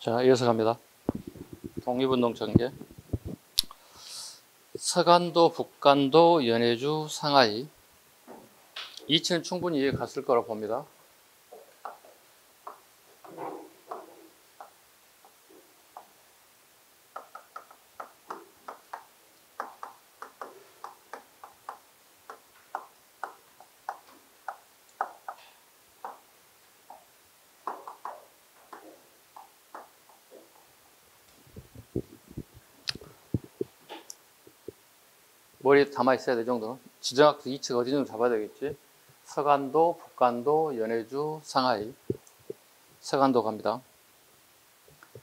자, 이어서 갑니다. 독립운동 전개. 서간도, 북간도, 연해주, 상하이. 이치는 충분히 이해 갔을 거라고 봅니다. 머리에 담아 있어야 될 정도는. 지정학적 이치가 어디 정도 잡아야 되겠지. 서간도, 북간도, 연해주, 상하이. 서간도 갑니다.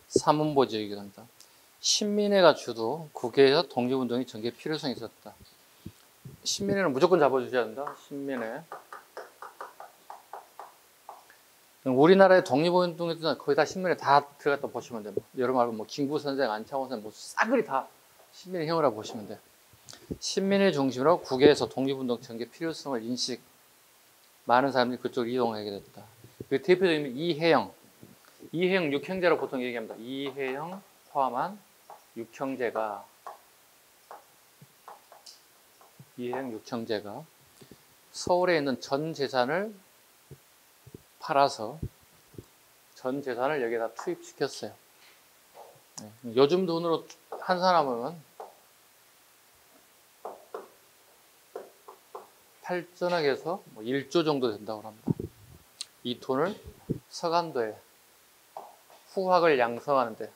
삼운보 지역이기도 합니다. 신민회가 주도 국외에서 독립운동의 전개 필요성이 있었다. 신민회는 무조건 잡아주셔야 된다. 신민회. 우리나라의 독립운동에도 거의 다 신민회 다 들어갔다 보시면 돼요. 여러 말로 뭐 김구선생, 안창호선생, 뭐 싸그리 다 신민회 형이라고 보시면 돼요. 신민을 중심으로 국외에서 독립운동 전개 필요성을 인식, 많은 사람들이 그쪽으로 이동하게 됐다. 그 대표적인 이혜영 6형제라고 보통 얘기합니다. 이혜영 포함한 6형제가 서울에 있는 전 재산을 팔아서 전 재산을 여기다 투입시켰어요. 요즘 돈으로 한 사람은 8전억에서 1조 정도 된다고 합니다. 이 돈을 서간도에 후학을 양성하는데,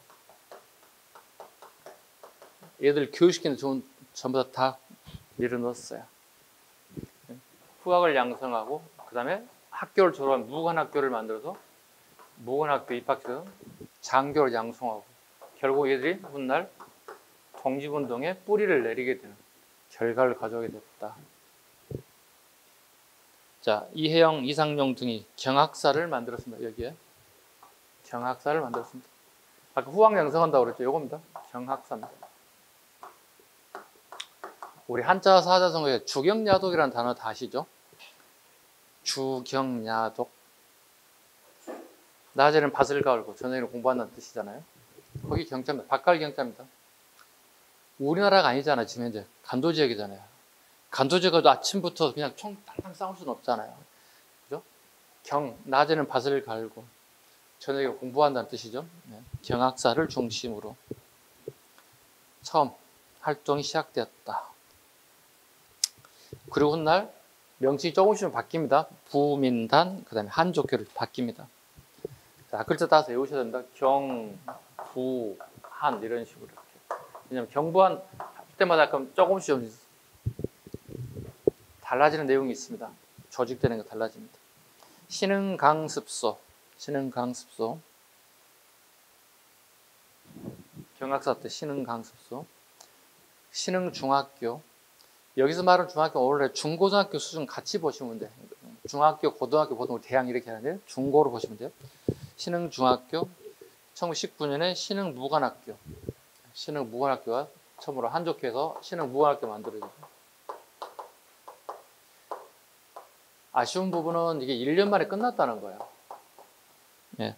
얘들 교육시키는 돈 전부 다 밀어넣었어요. 후학을 양성하고 그 다음에 학교를 졸업한 무관학교를 만들어서 무관학교 입학해서 장교를 양성하고, 결국 얘들이 훗날 독립운동에 뿌리를 내리게 되는 결과를 가져오게 됐다. 자, 이혜영, 이상용 등이 경학사를 만들었습니다. 여기에 경학사를 만들었습니다. 아까 후학 양성한다고 그랬죠. 요겁니다. 경학사입니다. 우리 한자 사자성어에 주경야독이라는 단어 다 아시죠? 주경야독. 낮에는 밭을 가을고 저녁에는 공부한다는 뜻이잖아요. 거기 경자입니다. 밭갈 경자입니다. 우리나라가 아니잖아요. 지금 현재 간도 지역이잖아요. 간도 지역도 아침부터 그냥 총 땅땅 싸울 수는 없잖아요. 그죠? 낮에는 밭을 갈고 저녁에 공부한다는 뜻이죠. 네. 경학사를 중심으로 처음 활동이 시작되었다. 그리고 훗날 명칭이 조금씩 바뀝니다. 부민단, 그 다음에 한족교로 바뀝니다. 자, 글자 따서 외우셔야 됩니다. 경, 부, 한 이런 식으로 이렇게. 왜냐면 경부한 할 때마다 약간 조금씩 좀 달라지는 내용이 있습니다. 조직되는 거 달라집니다. 신흥강습소 경학사 때 신흥강습소, 신흥중학교. 여기서 말하는 중학교 원래 중고등학교 수준 같이 보시면 돼요. 중학교, 고등학교 보통 대학 이렇게 하는데 중고로 보시면 돼요. 신흥중학교, 1919년에 신흥무관학교가 처음으로 한족해서 신흥무관학교 만들어지죠. 아쉬운 부분은 이게 1년 만에 끝났다는 거예요. 예.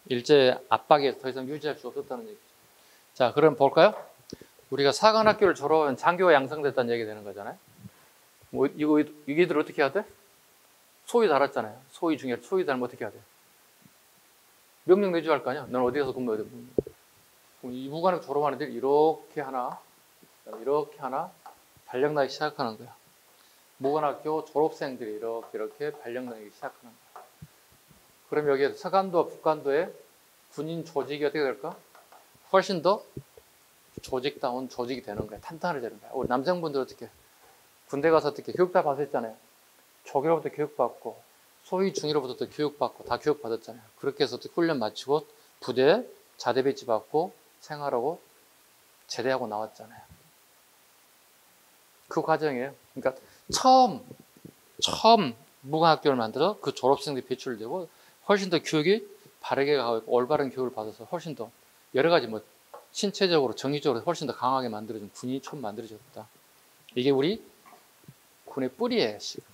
일제 압박에 더 이상 유지할 수 없었다는 얘기죠. 자, 그럼 볼까요? 우리가 사관학교를 졸업하면 장교가 양성됐다는 얘기 되는 거잖아요. 뭐, 이들 어떻게 해야 돼? 소위 달았잖아요. 소위 달면 어떻게 해야 돼? 명령 내줘야 할 거 아니야? 넌 어디 가서 근무해야 돼? 그럼 이 무관학 졸업하는 애들이 이렇게 하나 발령 나기 시작하는 거야. 무관학교 졸업생들이 이렇게 발령 나기 시작하는 거야. 그럼 여기에 서간도와 북간도의 군인 조직이 어떻게 될까? 훨씬 더 조직다운 조직이 되는 거야. 탄탄해지는 거야. 우리 남성분들 어떻게 군대 가서 어떻게 교육 다 받았잖아요. 조교로부터 교육받고 소위 중위로부터 교육받고 다 교육받았잖아요. 그렇게 해서 훈련 마치고 부대에 자대 배치 받고 생활하고 제대하고 나왔잖아요. 그 과정이에요. 그러니까 처음 무관학교를 만들어 그 졸업생들이 배출되고 훨씬 더 교육이 바르게 가고 올바른 교육을 받아서 훨씬 더 여러 가지 뭐 신체적으로 정신적으로 훨씬 더 강하게 만들어진 군이 처음 만들어졌다. 이게 우리 군의 뿌리예요. 지금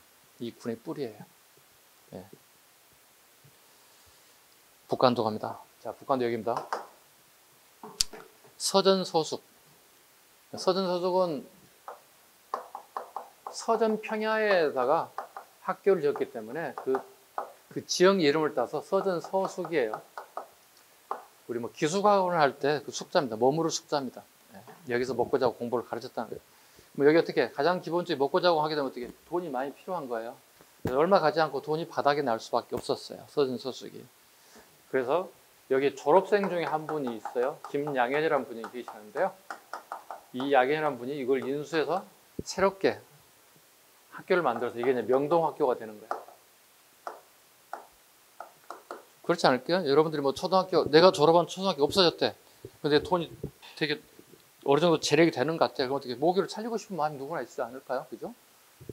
이 군의 뿌리예요. 네. 북간도 갑니다. 자, 북간도 여기입니다. 서전서숙. 서전서숙은 서전 평야에다가 학교를 지었기 때문에 그 지역 이름을 따서 서전서숙이에요. 우리 뭐 기숙학원을 할 때 그 숙자입니다. 머무를 숙자입니다. 여기서 먹고 자고 공부를 가르쳤다는 거예요. 뭐 여기 어떻게 가장 기본적인 먹고 자고 하게 되면 어떻게 돈이 많이 필요한 거예요. 얼마 가지 않고 돈이 바닥에 날 수밖에 없었어요. 서전서숙이. 그래서 여기 졸업생 중에 한 분이 있어요. 김양현이라는 분이 계시는데요. 이 양현이라는 분이 이걸 인수해서 새롭게 학교를 만들어서 이게 이제 명동학교가 되는 거예요. 그렇지 않을까요? 여러분들이 뭐 초등학교, 내가 졸업한 초등학교 없어졌대. 근데 돈이 되게 어느 정도 재력이 되는 것 같아요. 그럼 어떻게 모교를 살리고 싶은 마음이 누구나 있지 않을까요? 그죠?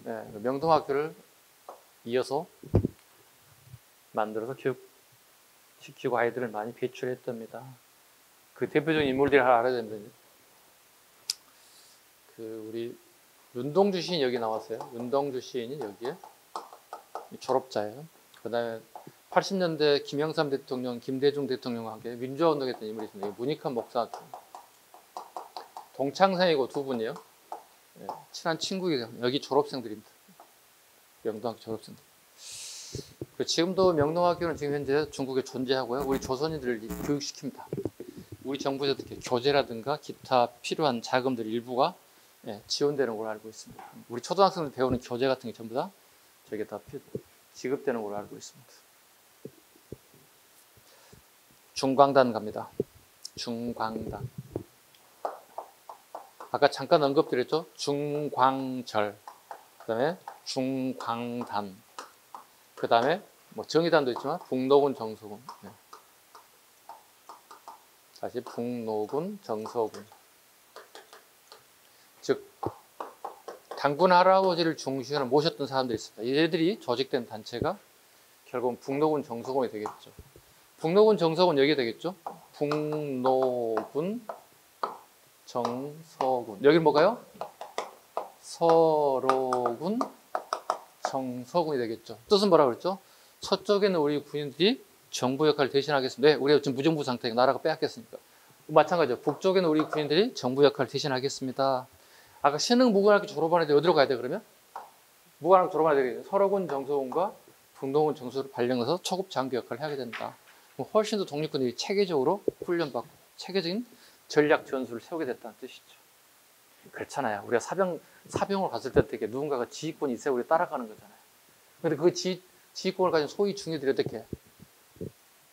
네, 명동학교를 이어서 만들어서 교육시키고 아이들을 많이 배출했답니다. 그 대표적인 인물들이 하나 알아야 됩니다. 우리 윤동주 시인 여기 나왔어요. 윤동주 시인이 여기에 졸업자예요. 그 다음에 80년대 김영삼 대통령, 김대중 대통령과 함께 민주화 운동했던 인물이 있습니다. 문익환 목사 동창생이고 두 분이에요. 네, 친한 친구이에요. 여기 졸업생들입니다. 명동학교 졸업생들. 지금도 명동학교는 지금 현재 중국에 존재하고요. 우리 조선인들을 교육시킵니다. 우리 정부에서 이렇게 교재라든가 기타 필요한 자금들 일부가 지원되는 걸로 알고 있습니다. 우리 초등학생들 배우는 교재 같은 게 전부 다 저게 다 지급되는 걸로 알고 있습니다. 중광단 갑니다. 중광단. 아까 잠깐 언급드렸죠? 중광절. 그 다음에 중광단. 그 다음에 뭐 정의단도 있지만 북노군, 정서군. 네. 다시 북노군, 정서군. 즉 당군 할아버지를 중심으로 모셨던 사람들이 있습니다. 얘들이 조직된 단체가 결국은 북노군, 정서군이 되겠죠. 북노군, 정서군 여기 되겠죠. 북노군, 정서군. 여기는 뭐가요? 서로군, 정서군이 되겠죠. 뜻은 뭐라고 그랬죠? 서쪽에는 우리 군인들이 정부 역할을 대신하겠습니다. 네, 우리가 지금 무정부 상태니까 나라가 빼앗겼으니까. 마찬가지죠. 북쪽에는 우리 군인들이 정부 역할을 대신하겠습니다. 아까 신흥무관학교 졸업한 애들 어디로 가야 돼 그러면? 무관학교 졸업한 애들이 서로군, 정서군과 북노군, 정서를 발령해서 초급 장교 역할을 하게 된다. 훨씬 더 독립군들이 체계적으로 훈련받고 체계적인 전략 전술을 세우게 됐다는 뜻이죠. 그렇잖아요. 우리가 사병을 갔을 때 어떻게 누군가가 지휘권이 있어야 우리 따라가는 거잖아요. 근데 그 지휘권을 가진 소위 중위들이 어떻게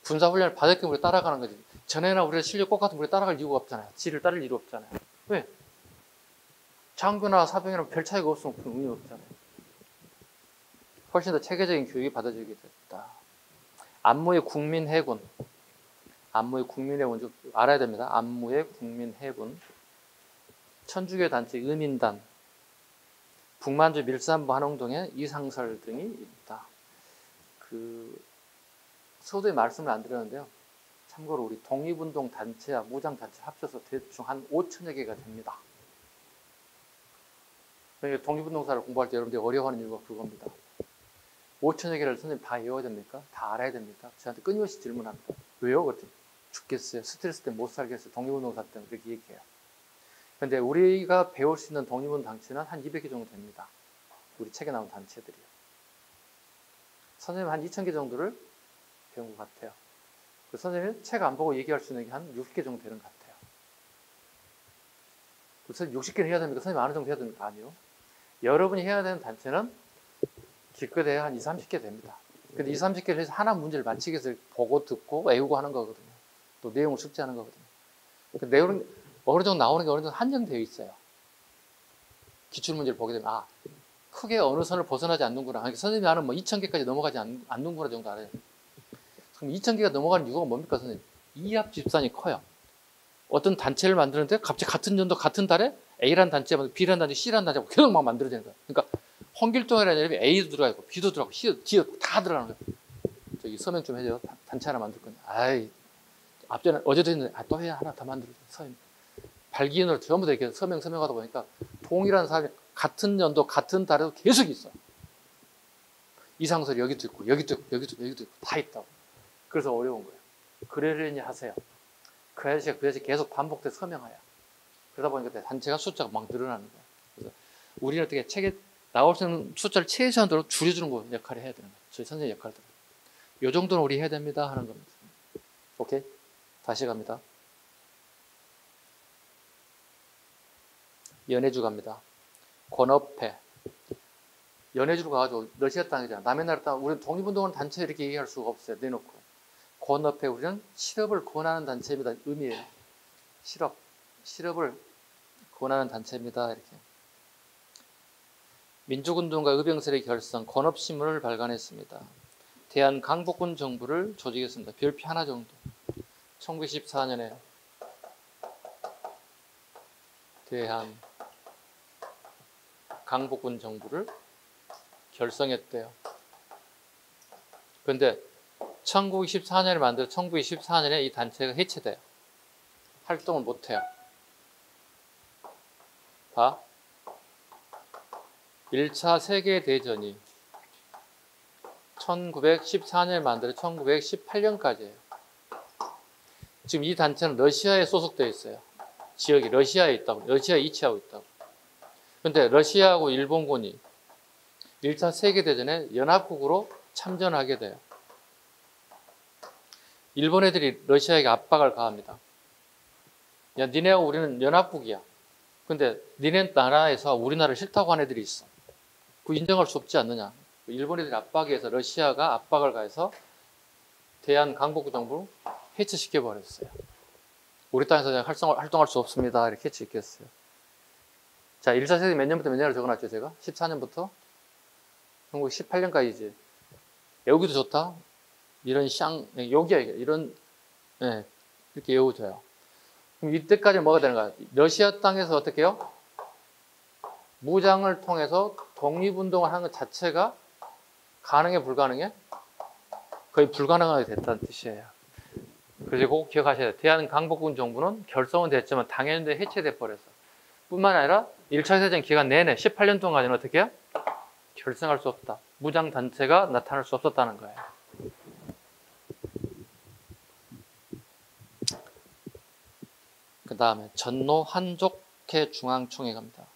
군사훈련을 받았기 때문에 따라가는 거지. 전에나 우리가 실력 똑같은 우리 따라갈 이유가 없잖아요. 지를 따를 이유 없잖아요. 왜? 장교나 사병이랑 별 차이가 없으면 그 의미 없잖아요. 훨씬 더 체계적인 교육이 받아들이게 됐다. 안무의 국민해군. 안무의 국민해군 좀 알아야 됩니다. 안무의 국민해군. 천주교 단체 의민단. 북만주 밀산부 한홍동에 이상설 등이 있다. 서두에 말씀을 안 드렸는데요. 참고로 우리 독립운동 단체와 무장 단체 합쳐서 대충 한 5천여 개가 됩니다. 그러니까 독립운동사를 공부할 때 여러분들이 어려워하는 이유가 그겁니다. 5천여 개를 선생님 다 외워야 됩니까? 다 알아야 됩니까? 저한테 끊임없이 질문합니다. 왜요? 그랬더니 죽겠어요. 스트레스 때문에 못 살겠어요. 독립운동사 때문에 그렇게 얘기해요. 그런데 우리가 배울 수 있는 독립운동 단체는 한 200개 정도 됩니다. 우리 책에 나온 단체들이요. 선생님 한 2,000개 정도를 배운 것 같아요. 선생님 책 안 보고 얘기할 수 있는 게 한 60개 정도 되는 것 같아요. 선생님 60개는 해야 됩니까? 선생님 아는 정도 해야 됩니까? 아니요. 여러분이 해야 되는 단체는 기껏해야 한 20, 30개 됩니다. 근데 20, 30개를 해서 하나 문제를 맞히기 위해서 보고 듣고 외우고 하는 거거든요. 또 내용을 숙지하는 거거든요. 그 내용은 어느 정도 나오는 게 어느 정도 한정되어 있어요. 기출문제를 보게 되면 크게 어느 선을 벗어나지 않는구나. 그러니까 선생님이 아는 뭐 2,000개까지 넘어가지 않는구나 정도 알아요. 그럼 2,000개가 넘어가는 이유가 뭡니까 선생님? 이합 집산이 커요. 어떤 단체를 만드는데 갑자기 같은 연도 같은 달에 A라는 단체가 B라는 단체, C라는 단체가 계속 막 만들어지는 거예요. 그러니까 홍길동이라는 이름이 A도 들어가 있고 B도 들어가고 C도 D도 다 들어가는 거예요. 저기 서명 좀 해줘. 단체 하나 만들 거냐. 앞전에 어제도 했는데 또 해야 하나 더 만들어줘. 서명. 발기인으로 전부 다 이렇게 서명하다 보니까 동일한 사람이 같은 연도 같은 달에도 계속 있어. 이상설이 여기도 있고 여기도 있고 여기도 있고 다 있다고. 그래서 어려운 거예요. 그러려니 하세요. 그 아저씨가 그 아저씨 계속 반복돼서 서명하여. 그러다 보니까 단체가 숫자가 막 늘어나는 거야. 그래서 우리는 어떻게 책에 나올 수 있는 숫자를 최소한으로 줄여주는 거 역할을 해야 되는 거예요. 저희 선생님 역할들. 요 정도는 우리 해야 됩니다 하는 겁니다. 오케이? 다시 갑니다. 연해주 갑니다. 권업회. 연해주로 가가지고 러시아 땅이잖아. 남의 나라 땅. 우리는 독립운동은 단체 이렇게 얘기할 수가 없어요. 내놓고. 권업회 우리는 실업을 권하는 단체입니다. 의미예요. 실업을 권하는 단체입니다. 이렇게. 민족운동가 의병설의 결성, 권업신문을 발간했습니다. 대한강복군 정부를 조직했습니다. 별표 하나 정도. 1914년에 대한강복군 정부를 결성했대요. 그런데 1914년에 만들어 1914년에 이 단체가 해체돼요. 활동을 못해요. 봐. 1차 세계대전이 1914년에 만들어 1918년까지예요. 지금 이 단체는 러시아에 소속되어 있어요. 지역이 러시아에 있다고, 러시아에 위치하고 있다고. 그런데 러시아하고 일본군이 1차 세계대전에 연합국으로 참전하게 돼요. 일본 애들이 러시아에게 압박을 가합니다. 야, 니네하고 우리는 연합국이야. 근데 니네 나라에서 우리나라를 싫다고 하는 애들이 있어. 그 인정할 수 없지 않느냐. 일본 애들이 압박에 해서 러시아가 압박을 가해서 대한강복군 정부를 해체시켜버렸어요. 우리 땅에서 활동할 수 없습니다. 이렇게 해체시켰어요. 자, 1차 세계 몇 년부터 몇 년을 적어놨죠, 제가? 14년부터? 1918년까지지. 여기도 좋다? 이런 여기야, 이런, 네, 이렇게 외워줘요. 그럼 이때까지 뭐가 되는 거야? 러시아 땅에서 어떻게 해요? 무장을 통해서 독립운동을 하는 것 자체가 가능해, 불가능해? 거의 불가능하게 됐다는 뜻이에요. 그래서 꼭 기억하셔야 돼요. 대한강복군 정부는 결성은 됐지만 당연히 해체돼 버렸어. 뿐만 아니라 1차 세전 기간 내내 18년 동안은 어떻게 해요? 결성할 수 없다. 무장단체가 나타날 수 없었다는 거예요. 그 다음에 전노 한족회 중앙총회 갑니다.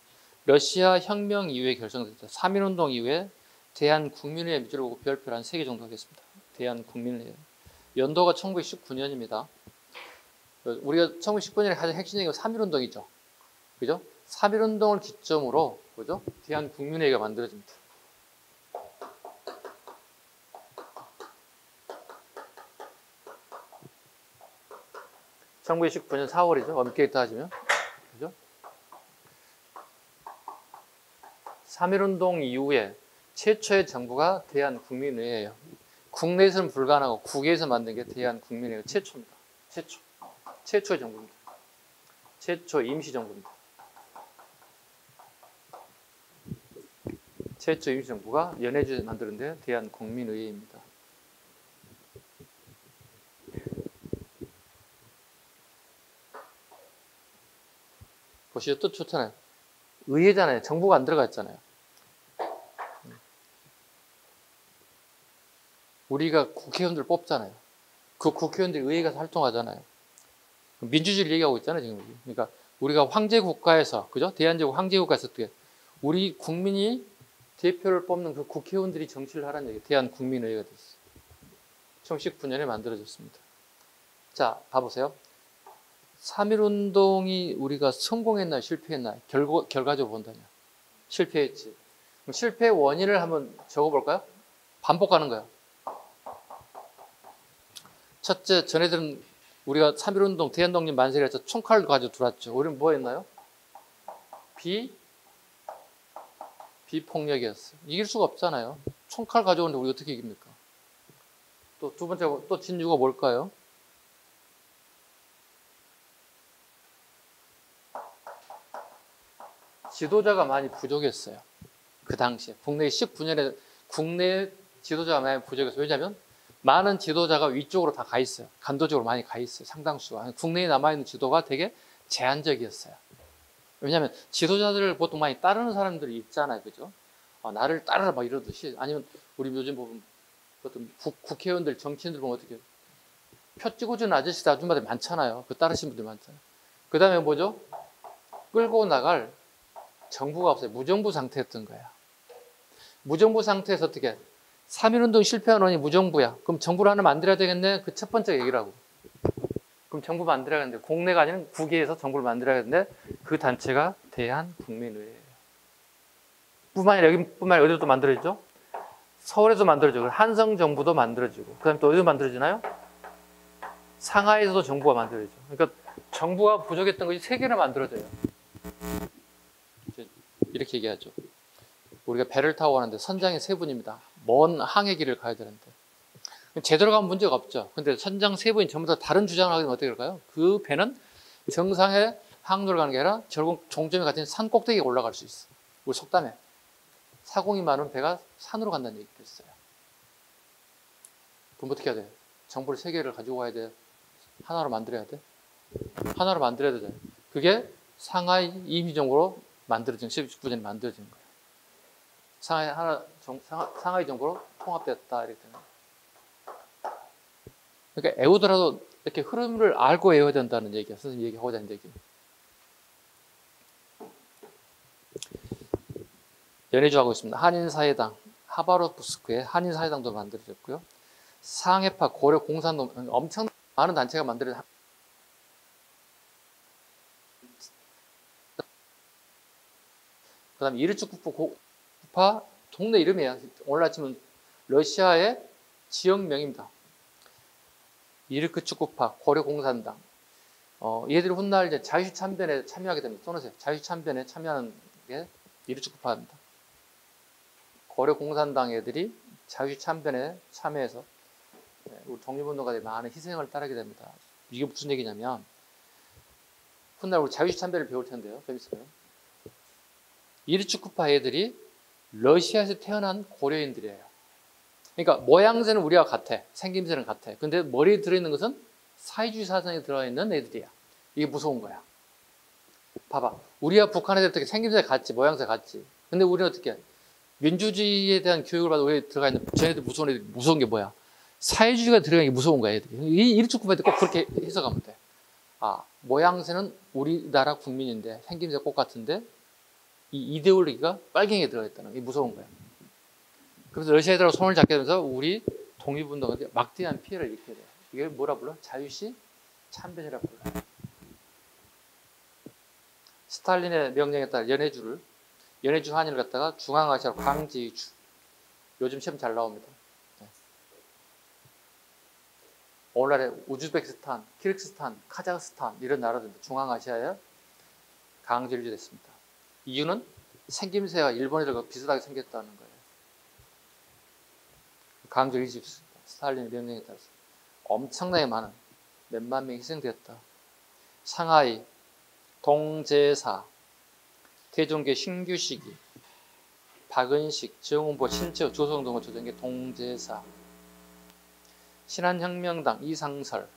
러시아 혁명 이후에 결성됐다. 3.1운동 이후에 대한국민회의 밑줄을 보고 별표를 한 3개 정도 하겠습니다. 대한국민회의. 연도가 1919년입니다. 우리가 1919년에 가장 핵심적인 건 3.1운동이죠. 그죠? 3.1운동을 기점으로, 그죠? 대한국민회의가 만들어집니다. (1919년 4월이죠) 엄격히 따지면. 그죠? 3.1운동 이후에 최초의 정부가 대한국민회의예요. 국내에서는 불가능하고 국외에서 만든 게 대한국민회의가 최초입니다. 최초의 정부입니다. 최초 임시정부입니다. 최초 임시정부가 연해주에서 만드는 데 대한국민의회입니다. 보시죠. 또 좋잖아요. 의회잖아요. 정부가 안 들어가 있잖아요. 우리가 국회의원들 뽑잖아요. 그 국회의원들이 의회 가서 활동하잖아요. 민주주의를 얘기하고 있잖아요, 지금. 그러니까 우리가 황제국가에서, 그죠? 대한제국 황제국가에서 어떻게, 우리 국민이 대표를 뽑는 그 국회의원들이 정치를 하라는 얘기예요. 대한국민의회가 됐어요. 1919년에 만들어졌습니다. 자, 봐보세요. 3.1운동이 우리가 성공했나요? 실패했나요? 결과적으로 본다면. 실패했지. 그럼 실패의 원인을 한번 적어볼까요? 반복하는 거예요. 첫째, 전애들은 우리가 3.1운동 대한독립 만세를 해서 총칼을 가지고 들어왔죠. 우리는 뭐 했나요? 비폭력이었어요. 이길 수가 없잖아요. 총칼 가져오는데 우리 어떻게 이깁니까? 또 두 번째, 또 진주가 뭘까요? 지도자가 많이 부족했어요. 그 당시에. 국내 19년에 국내 지도자가 많이 부족했어요. 왜냐하면 많은 지도자가 위쪽으로 다 가 있어요. 간도적으로 많이 가 있어요. 상당수가. 국내에 남아있는 지도가 되게 제한적이었어요. 왜냐하면 지도자들을 보통 많이 따르는 사람들이 있잖아요. 그죠? 나를 따르라 막 이러듯이. 아니면 우리 요즘 보면 어떤 국회의원들, 정치인들 보면 어떻게 표 찍어주는 아저씨 아줌마들 많잖아요. 그 따르신 분들 많잖아요. 그 다음에 뭐죠? 끌고 나갈 정부가 없어요. 무정부 상태였던 거야. 무정부 상태에서 어떻게 3.1운동 실패한 원인이 무정부야. 그럼 정부를 하나 만들어야 되겠네. 그 첫 번째 얘기라고. 그럼 정부 만들어야겠는데 국내가 아닌 국외에서 정부를 만들어야겠는데 그 단체가 대한국민의회예요. 뿐만 아니라 여기뿐만 아니라 어디도 만들어지죠? 서울에도 만들어지고 한성정부도 만들어지고 그 다음에 또 어디도 만들어지나요? 상하이에서도 정부가 만들어지죠. 그러니까 정부가 부족했던 것이 세 개나 만들어져요. 이렇게 얘기하죠. 우리가 배를 타고 가는데 선장이 세 분입니다. 먼 항해 길을 가야 되는데 제대로 가면 문제가 없죠. 근데 선장 세 분이 전부 다 다른 주장을 하게 되면 어떻게 될까요? 그 배는 정상의 항로를 가는 게 아니라 결국 종점이 같은 산 꼭대기에 올라갈 수 있어. 우리 속담에 사공이 많은 배가 산으로 간다는 얘기도 있어요. 그럼 어떻게 해야 돼? 정보를 세 개를 가지고 가야 돼? 하나로 만들어야 돼? 하나로 만들어야 되잖아요. 그게 상하이 임시정부로 만들어진 19년에 만들어진 거예요. 상하이 정부로 통합됐다 이렇게 되는 거예요. 그러니까 애우더라도 이렇게 흐름을 알고 외워야 된다는 얘기야. 선생님 얘기하고자 하는 얘기. 연해주하고 있습니다. 한인사회당, 하바롭스크에 한인사회당도 만들어졌고요. 상해파 고려 공산동 엄청 많은 단체가 만들어진 그 다음에 이르츠 국파 동네 이름이에요. 오늘 아침은 러시아의 지역명입니다. 이르크 축구파, 고려 공산당. 얘들이 훗날 이제 자유참변에 참여하게 됩니다. 써놓으세요. 자유참변에 참여하는 게 이르츠 국파입니다. 고려 공산당 애들이 자유참변에 참여해서 우리 독립운동가들이 많은 희생을 따르게 됩니다. 이게 무슨 얘기냐면 훗날 우리 자유참변을 배울 텐데요. 재밌어요. 이르츠쿠파 애들이 러시아에서 태어난 고려인들이에요. 그러니까 모양새는 우리와 같아. 생김새는 같아. 근데 머리에 들어있는 것은 사회주의 사상에 들어있는 애들이야. 이게 무서운 거야. 봐봐. 우리와 북한 애들 어떻게 생김새 같지, 모양새 같지. 근데 우리는 어떻게 민주주의에 대한 교육을 받아 우리 들어가 있는 쟤네들 무서운 애들 무서운 게 뭐야? 사회주의가 들어가는 게 무서운 거야, 애들이. 이 이르츠쿠파 애들 꼭 그렇게 해석하면 돼. 아, 모양새는 우리나라 국민인데 생김새 꼭 같은데 이 이데올로기가 빨갱이에 들어있다는 게 무서운 거야. 그래서 러시아 애들하고 손을 잡게 되면서 우리 독립운동가들이 막대한 피해를 입게 돼요. 이게 뭐라 불러? 자유시 참변이라 불러요. 스탈린의 명령에 따라 연해주 한일을 갖다가 중앙아시아로 강제이주. 요즘 시험 잘 나옵니다. 네. 오늘날의 우즈베키스탄, 키르기스탄, 카자흐스탄 이런 나라들도 중앙아시아에 강제이주 됐습니다. 이유는 생김새가 일본애들과 비슷하게 생겼다는 거예요. 강제이주 스탈린의 명령에 따라서 엄청나게 많은 몇만 명이 희생되었다. 상하이, 동제사, 태종계 신규시기, 박은식, 정운보, 신채호, 조성동을 조정한 게 동제사, 신한혁명당, 이상설,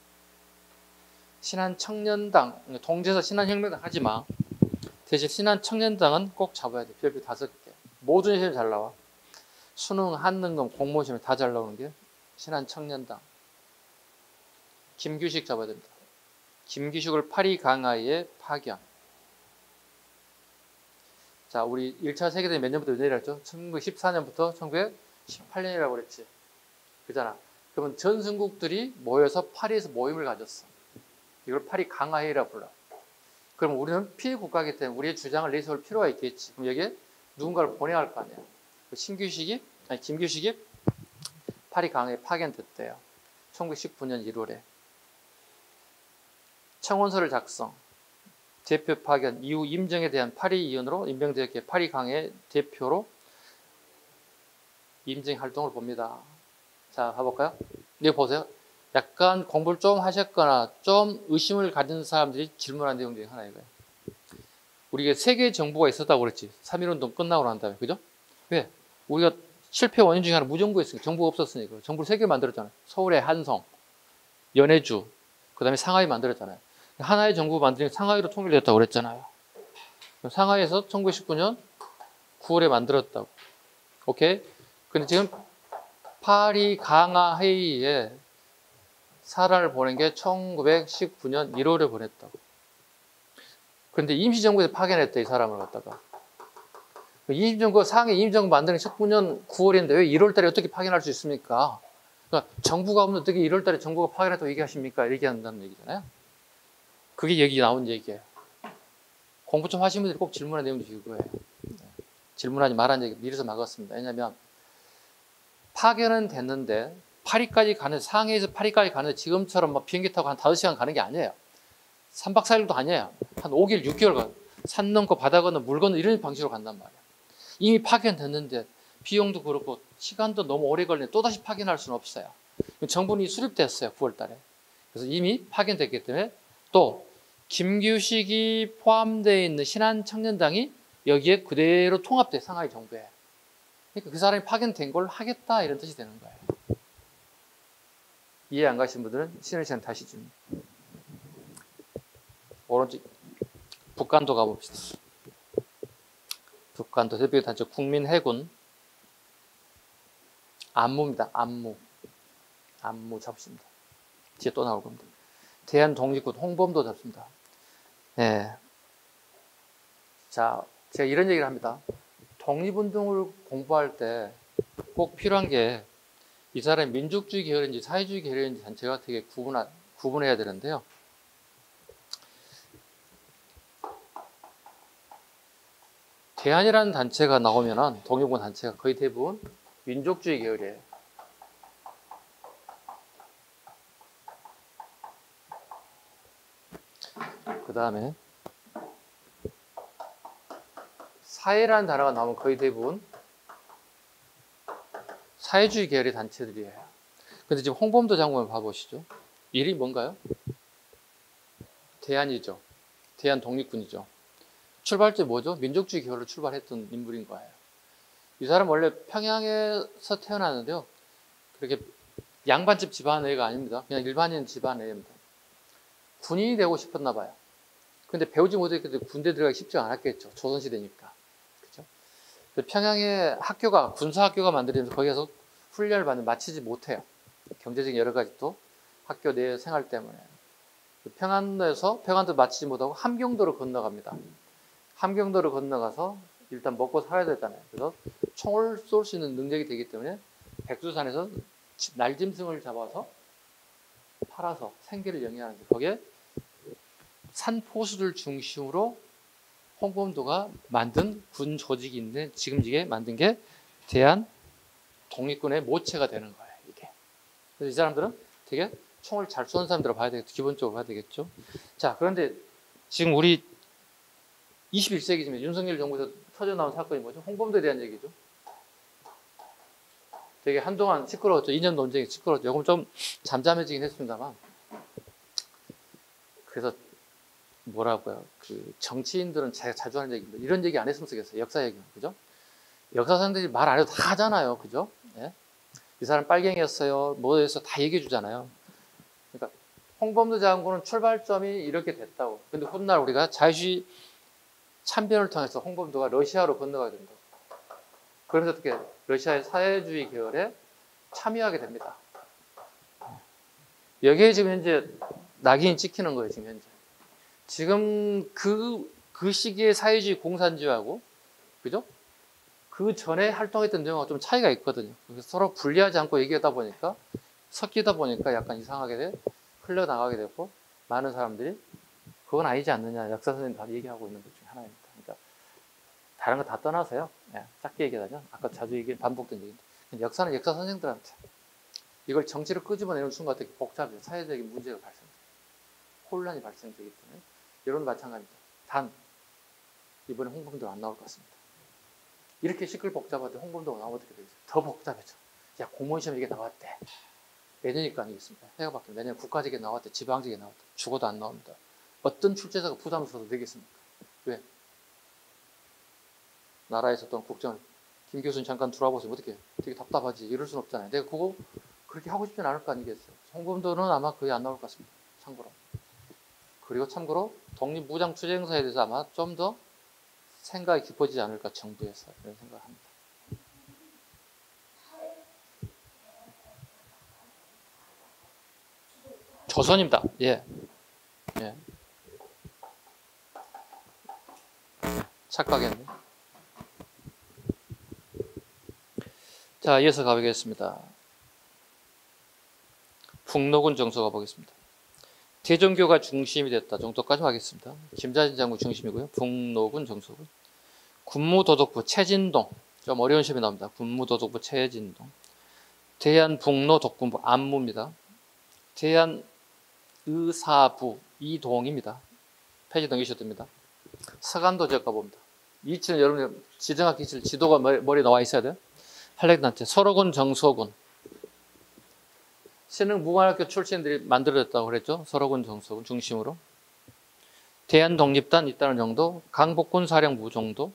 신한청년당, 동제사 신한혁명당 하지 마. 대신 신한청년당은 꼭 잡아야 돼. 별표 5개. 모든 시험이 잘 나와. 수능, 한능검, 공무원 시험에 다 잘 나오는 게 신한청년당. 김규식 잡아야 됩니다. 김규식을 파리 강하이에 파견. 자, 우리 1차 세계대전 몇 년부터 내렸죠? 1914년부터 1918년이라고 그랬지. 그잖아. 그러면 전 선국들이 모여서 파리에서 모임을 가졌어. 이걸 파리 강하회의라 불러. 그럼 우리는 피해 국가이기 때문에 우리의 주장을 내세울 필요가 있겠지. 그럼 여기에 누군가를 보내야 할 거 아니야. 김규식이 파리 강하회에 파견됐대요. 1919년 1월에. 청원서를 작성. 대표 파견 이후 임정에 대한 파리 이원으로 임명되었기에 파리 강의 대표로 임정 활동을 봅니다. 자, 가볼까요? 여기 보세요. 약간 공부를 좀 하셨거나 좀 의심을 가진 사람들이 질문한 내용 중에 하나예요. 우리가 세계 정부가 있었다고 그랬지. 3.1운동 끝나고 난 다음에. 그죠? 왜? 우리가 실패 원인 중에 하나 무정부였으니까. 정부가 없었으니까. 정부를 3개 만들었잖아요. 서울의 한성, 연해주, 그 다음에 상하이 만들었잖아요. 하나의 정부 만들기 상하이로 통일됐다고 그랬잖아요. 상하이에서 1919년 9월에 만들었다고. 오케이? 근데 지금 파리 강화 회의에 사람을 보낸 게 1919년 1월에 보냈다고. 그런데 임시정부에서 파견했대, 이 사람을 갖다가. 임시정부, 상해 임시정부 만드는 게 19년 9월인데 왜 1월 달에 어떻게 파견할 수 있습니까? 그러니까 정부가 없는데 어떻게 1월 달에 정부가 파견했다고 얘기하십니까? 이렇게 한다는 얘기잖아요. 그게 여기 나온 얘기예요. 공부 좀 하시는 분들이 꼭 질문한 내용도 이거예요. 질문하지 말라는 얘기 미리서 막았습니다. 왜냐하면 파견은 됐는데 파리까지 가는, 상해에서 파리까지 가는데 지금처럼 막 비행기 타고 한 5시간 가는 게 아니에요. 3박 4일도 아니에요. 한 5일, 6개월 가. 산 넘고 바다 건너 물 건너 이런 방식으로 간단 말이에요. 이미 파견됐는데 비용도 그렇고 시간도 너무 오래 걸리는데 또다시 파견할 수는 없어요. 정부는 수립됐어요. 9월 달에. 그래서 이미 파견됐기 때문에 또 김규식이 포함되어 있는 신한청년당이 여기에 그대로 통합돼, 상하이 정부에. 그러니까 그 사람이 파견된 걸 하겠다 이런 뜻이 되는 거예요. 이해 안 가신 분들은 쉬는 시간 다시 좀. 오른쪽 북간도 가봅시다. 북간도 대표 단체 국민해군 안무입니다. 안무 잡습니다. 뒤에 또 나올 겁니다. 대한독립군 홍범도 잡습니다. 네. 자, 제가 이런 얘기를 합니다. 독립운동을 공부할 때 꼭 필요한 게 이 사람이 민족주의 계열인지 사회주의 계열인지 단체가 되게 구분해야 되는데요. 대안이라는 단체가 나오면은 독립군 단체가 거의 대부분 민족주의 계열이에요. 그 다음에 사회라는 단어가 나오면 거의 대부분 사회주의 계열의 단체들이에요. 근데 지금 홍범도 장관을 봐보시죠. 일이 뭔가요? 대안이죠. 대안 독립군이죠. 출발점이 뭐죠? 민족주의 계열로 출발했던 인물인 거예요. 이 사람 원래 평양에서 태어났는데요. 그렇게 양반집 집안애가 아닙니다. 그냥 일반인 집안애입니다. 군인이 되고 싶었나 봐요. 근데 배우지 못했기 때문에 군대 들어가기 쉽지 않았겠죠. 조선시대니까. 그죠? 평양에 학교가, 군사학교가 만들어지면서 거기에서 훈련을 마치지 못해요. 경제적인 여러 가지 또 학교 내 생활 때문에. 평안도에서 마치지 못하고 함경도로 건너갑니다. 함경도로 건너가서 일단 먹고 살아야 되잖아요. 그래서 총을 쏠 수 있는 능력이 되기 때문에 백두산에서 날짐승을 잡아서 팔아서 생계를 영위하는데 거기에 산포수를 중심으로 홍범도가 만든 군 조직이 있는데 지금 이게 만든 게 대한 독립군의 모체가 되는 거예요. 이게. 그래서 이 사람들은 되게 총을 잘 쏘는 사람들을 봐야 되겠죠. 기본적으로 봐야 되겠죠. 자, 그런데 지금 우리 21세기쯤에 윤석열 정부에서 터져나온 사건이 뭐죠? 홍범도에 대한 얘기죠. 되게 한동안 시끄러웠죠. 이념 논쟁이 시끄러웠죠. 요즘 좀 잠잠해지긴 했습니다만. 그래서 뭐라고요? 그 정치인들은 제가 자주 하는 얘기입니다. 이런 얘기 안 했으면 좋겠어요. 역사 얘기는. 그죠? 역사상들이 말 안 해도 다 하잖아요. 그죠? 예? 이 사람 빨갱이였어요. 뭐였어? 다 얘기해 주잖아요. 그러니까 홍범도 장군은 출발점이 이렇게 됐다고. 근데 훗날 우리가 자유주의 참변을 통해서 홍범도가 러시아로 건너가야 된다. 그러면서 어떻게 러시아의 사회주의 계열에 참여하게 됩니다. 여기에 지금 현재 낙인이 찍히는 거예요. 지금 현재. 지금 그 시기의 사회주의 공산주의하고 그죠? 그 전에 활동했던 내용하고 좀 차이가 있거든요. 그래서 서로 분리하지 않고 얘기하다 보니까 섞이다 보니까 약간 이상하게 흘러나가게 되고 많은 사람들이 그건 아니지 않느냐. 역사 선생님 다 얘기하고 있는 것 중에 하나입니다. 그러니까 다른 거 다 떠나서요. 예, 짧게 얘기하자면 아까 자주 반복된 얘기인데 역사는 역사 선생들한테 이걸 정치를 끄집어내는 순간 되게 복잡해요. 사회적인 문제가 발생돼요. 혼란이 발생되기 때문에 여러분 마찬가지입니다. 단 이번에 홍범도가 안 나올 것 같습니다. 이렇게 시끌복잡한데 홍범도가 나오면 어떻게 되겠어요? 더 복잡해져. 야, 공무원시험 이게 나왔대. 내년이니까 아니겠습니까? 해가 바뀌면 내년 국가직에 나왔대. 지방직에 나왔대. 죽어도 안 나옵니다. 어떤 출제자가 부담스러워서 되겠습니까? 왜? 나라에서 어떤 국정을 김 교수님 잠깐 들어와보세요. 어떻게 되게 답답하지. 이럴 순 없잖아요. 내가 그거 그렇게 하고 싶진 않을 거 아니겠어요. 홍범도는 아마 거의 안 나올 것 같습니다. 참고로. 그리고 참고로 독립무장투쟁사에 대해서 아마 좀 더 생각이 깊어지지 않을까 정부에서 이런 생각을 합니다. 조선입니다. 예. 예. 착각했네. 자, 이어서 가보겠습니다. 북록은 정서 가보겠습니다. 대종교가 중심이 됐다 정도까지 하겠습니다. 김자진 장군 중심이고요. 북록은 정서군. 군무도독부 최진동, 좀 어려운 시험이 나옵니다. 군무도독부 최진동. 대한북로독군부 안무입니다. 대한의사부 이동입니다. 페이지 넘기셔도 됩니다. 서간도 지역 가봅니다. 이치는 여러분 지정학 기출 지도가 머리에 나와 있어야 돼요. 한랭단체 서로군 정서군. 신흥무관학교 출신들이 만들어졌다고 그랬죠. 서로군 정서군 중심으로. 대한독립단 있다는 정도. 강복군 사령부 정도.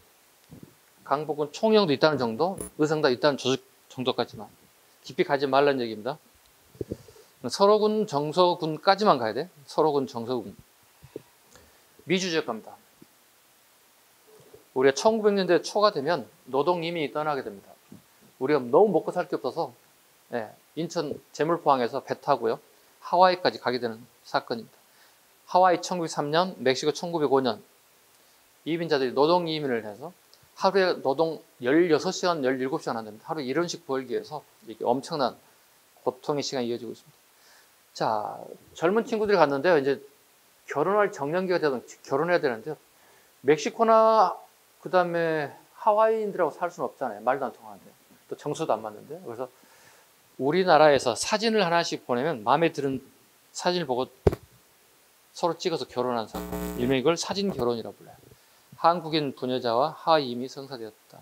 강복군 총영도 있다는 정도. 의성당 있다는 조직 정도까지만. 깊이 가지 말라는 얘기입니다. 서로군 정서군까지만 가야 돼. 서로군 정서군. 미주지역 갑니다. 우리가 1900년대 초가 되면 노동이민이 떠나게 됩니다. 우리가 너무 먹고 살 게 없어서 인천 제물포항에서 배 타고요. 하와이까지 가게 되는 사건입니다. 하와이 1903년, 멕시코 1905년 이민자들이 노동 이민을 해서 하루에 노동 16시간, 17시간 한답니다. 하루 이런 식 벌기 위해서 이게 엄청난 고통의 시간이 이어지고 있습니다. 자, 젊은 친구들이 갔는데요. 이제 결혼할 정년기가 되든 결혼해야 되는데요. 멕시코나 그 다음에 하와이인들하고 살 수는 없잖아요. 말도 안 통하는데. 또 정서도 안 맞는데. 그래서 우리나라에서 사진을 하나씩 보내면 마음에 드는 사진을 보고 서로 찍어서 결혼한 사건. 일명 이걸 사진 결혼이라고 불러요. 한국인 부녀자와 하와이인이 성사되었다.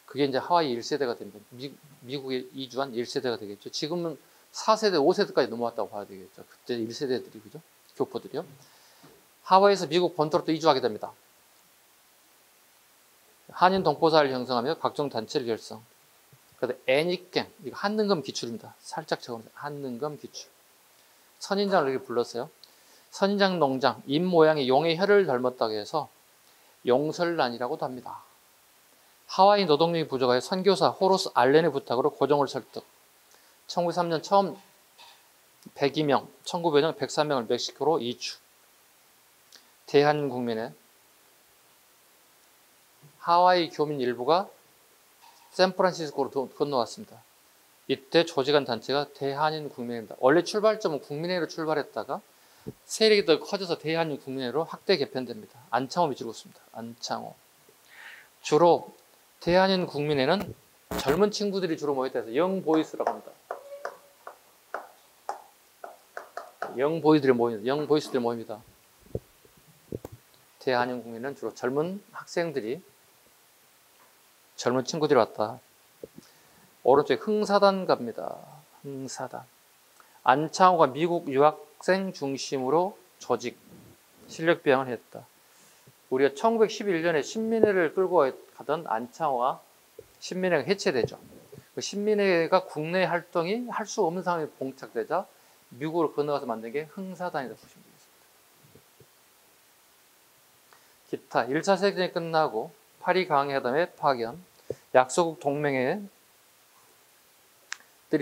그게 이제 하와이 1세대가 됩니다. 미국에 이주한 1세대가 되겠죠. 지금은 4세대, 5세대까지 넘어왔다고 봐야 되겠죠. 그때 1세대들이, 그죠? 교포들이요. 하와이에서 미국 본토로 또 이주하게 됩니다. 한인 동포사를 형성하며 각종 단체를 결성. 그다음에 애니깽, 이거 한능검 기출입니다. 살짝 적으면 한능검 기출. 선인장을 이렇게 불렀어요. 선인장 농장, 잎 모양이 용의 혀를 닮았다고 해서 용설란이라고도 합니다. 하와이 노동력이 부족하여 선교사 호로스 알렌의 부탁으로 고종을 설득. 1903년 처음 102명, 1900년 103명을 멕시코로 이주. 대한국민의 하와이 교민 일부가 샌프란시스코로 건너왔습니다. 이때 조직한 단체가 대한인 국민회입니다. 원래 출발점은 국민회로 출발했다가 세력이 더 커져서 대한인 국민회로 확대 개편됩니다. 안창호 위주로 있습니다. 안창호. 주로 대한인 국민회는 젊은 친구들이 주로 모였다 해서 영보이스라고 합니다. 영보이스들이 모입니다. 대한인 국민회는 주로 젊은 학생들이 젊은 친구들이 왔다. 오른쪽에 흥사단 갑니다. 흥사단. 안창호가 미국 유학생 중심으로 조직, 실력 비양을 했다. 우리가 1911년에 신민회를 끌고 가던 안창호가 신민회가 해체되죠. 그 신민회가 국내 활동이 할 수 없는 상황에 봉착되자 미국으로 건너가서 만든 게 흥사단이라고 보시면 되겠습니다. 기타 1차 세계대전이 끝나고 파리 강해회담의 파견, 약소국 동맹회들이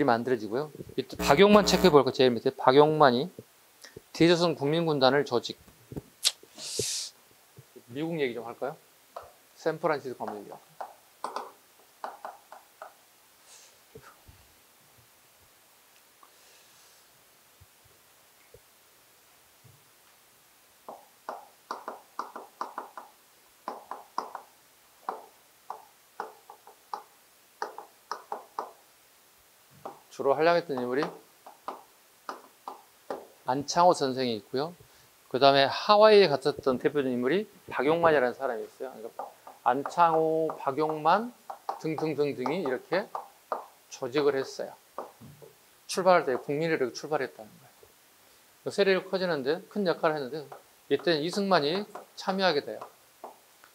만들어지고요. 이때 박용만 체크해 볼 거 제일 밑에 박용만이 대조선 국민군단을 조직. 미국 얘기 좀 할까요? 샌프란시스코 한번 얘기할까요? 주로 활약했던 인물이 안창호 선생이 있고요. 그 다음에 하와이에 갔었던 대표적인 인물이 박용만이라는 사람이 있어요. 그러니까 안창호, 박용만 등등등등이 이렇게 조직을 했어요. 출발할 때 국민회로 출발했다는 거예요. 세력이 커지는데 큰 역할을 했는데 이때는 이승만이 참여하게 돼요.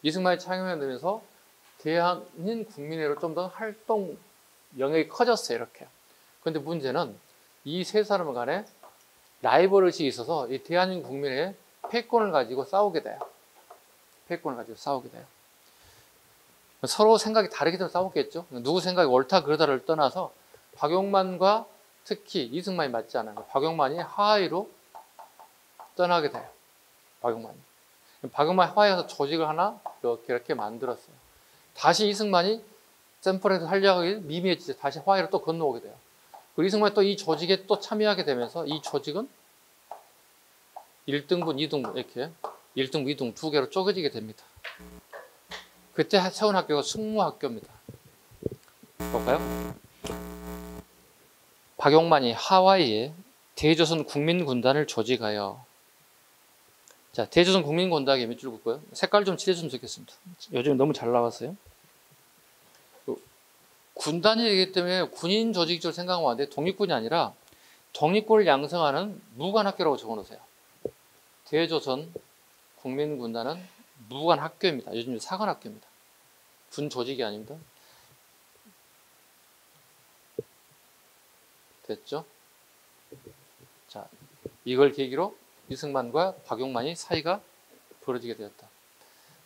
이승만이 참여하게 되면서 대한인 국민회로 좀 더 활동 영역이 커졌어요. 이렇게. 그런데 문제는 이 세 사람 간에 라이벌 의식이 있어서 이 대한민 국민의 패권을 가지고 싸우게 돼요. 서로 생각이 다르기 때문에 싸웠겠죠. 누구 생각이 옳다 그러다를 떠나서 박용만과 특히 이승만이 맞지 않아요. 박용만이 하와이로 떠나게 돼요. 박용만이. 박용만이 하와이에서 조직을 하나 이렇게 만들었어요. 다시 이승만이 샌프란시스코 살려가길 미미해지죠. 다시 하와이로 또 건너오게 돼요. 그리고 이승만이 또 이 조직에 또 참여하게 되면서 이 조직은 1등분, 2등분 이렇게 1등분, 2등분 두 개로 쪼개지게 됩니다. 그때 세운 학교가 숙무학교입니다. 볼까요? 박용만이 하와이에 대조선 국민군단을 조직하여, 자, 대조선 국민군단이 몇 줄 긋고요. 색깔 좀 칠해주면 좋겠습니다. 요즘 너무 잘 나왔어요. 군단이기 때문에 군인 조직적으로 생각하면 안 돼. 독립군이 아니라 독립군을 양성하는 무관학교라고 적어놓으세요. 대조선 국민군단은 무관학교입니다. 요즘 사관학교입니다. 군 조직이 아닙니다. 됐죠? 자, 이걸 계기로 이승만과 박용만이 사이가 벌어지게 되었다.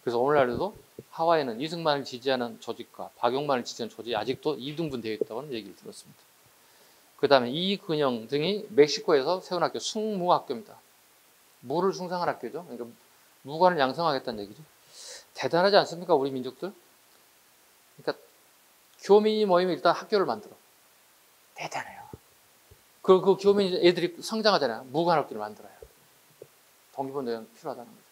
그래서 오늘날에도 하와이는 이승만을 지지하는 조직과 박용만을 지지하는 조직이 아직도 이등분 되어 있다고 얘기를 들었습니다. 그 다음에 이근영 등이 멕시코에서 세운 학교 숙무학교입니다. 무를 숭상한 학교죠. 그러니까 무관을 양성하겠다는 얘기죠. 대단하지 않습니까? 우리 민족들? 그러니까 교민이 모이면 일단 학교를 만들어. 대단해요. 그 교민 애들이 성장하잖아요. 무관학교를 만들어요. 독립운동이 필요하다는 거죠.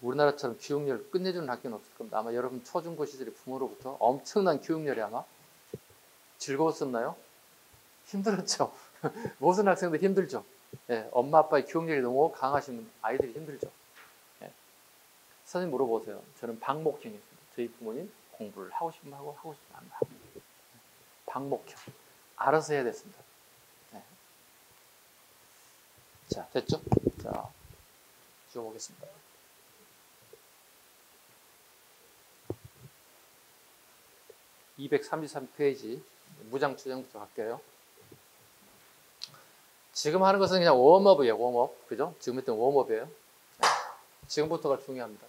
우리나라처럼 교육열을 끝내주는 학교는 없을 겁니다. 아마 여러분 초중고 시절에 부모로부터 엄청난 교육열이 아마 즐거웠었나요? 힘들었죠. 모든 학생들 힘들죠. 예, 엄마 아빠의 교육열이 너무 강하신 아이들이 힘들죠. 예. 선생님 물어보세요. 저는 방목형이었습니다. 저희 부모님 공부를 하고 싶으면 하고 하고 싶으면 안 하고. 방목형. 알아서 해야 됐습니다. 예. 자, 됐죠? 자, 지워보겠습니다. 233페이지 무장투쟁부터 갈게요. 지금 하는 것은 그냥 웜업이에요. 웜업. 그죠? 지금 했던 웜업이에요. 지금부터가 중요합니다.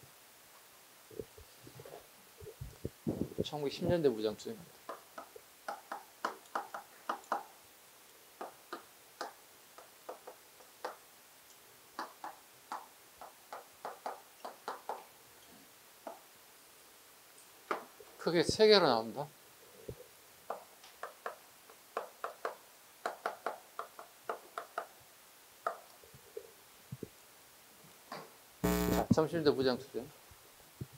1910년대 무장투쟁입니다. 크게 3개로 나옵니다. 자, 1910년대 무장투쟁.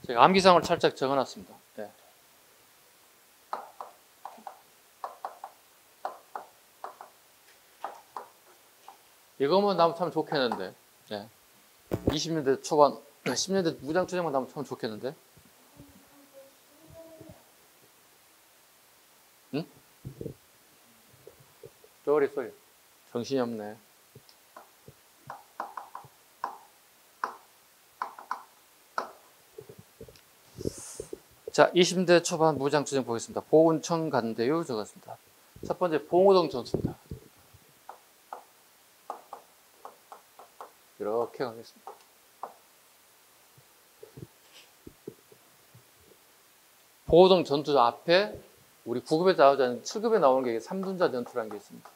제가 암기사항을 살짝 적어놨습니다. 네. 이거만 나오면 참 좋겠는데. 네. 20년대 초반, 10년대 무장투쟁만 나오면 참 좋겠는데. 응? 쏘리. 정신이 없네. 자, 20대 초반 무장투쟁 보겠습니다. 보은청 간대유 적었습니다. 첫 번째 봉오동 전투입니다. 이렇게 가겠습니다. 봉오동 전투 앞에 우리 9급에 나오지 않은 7급에 나오는 게 3분자 전투라는 게 있습니다.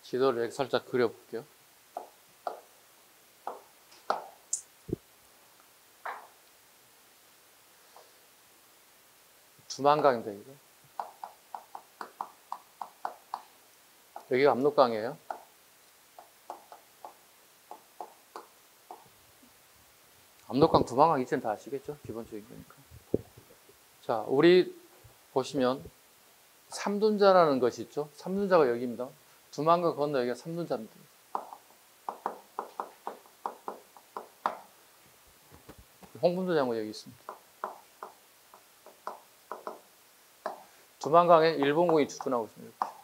지도를 이렇게 살짝 그려볼게요. 두만강입니다. 이거. 여기가 압록강이에요. 압록강, 두만강 이제는 다 아시겠죠? 기본적인 거니까. 자, 우리 보시면 삼둔자라는 것이 있죠. 삼둔자가 여기입니다. 두만강 건너 여기가 삼둔자입니다. 홍분도 장군 여기 있습니다. 두만강에 일본군이 주둔하고 있습니다. 이렇게.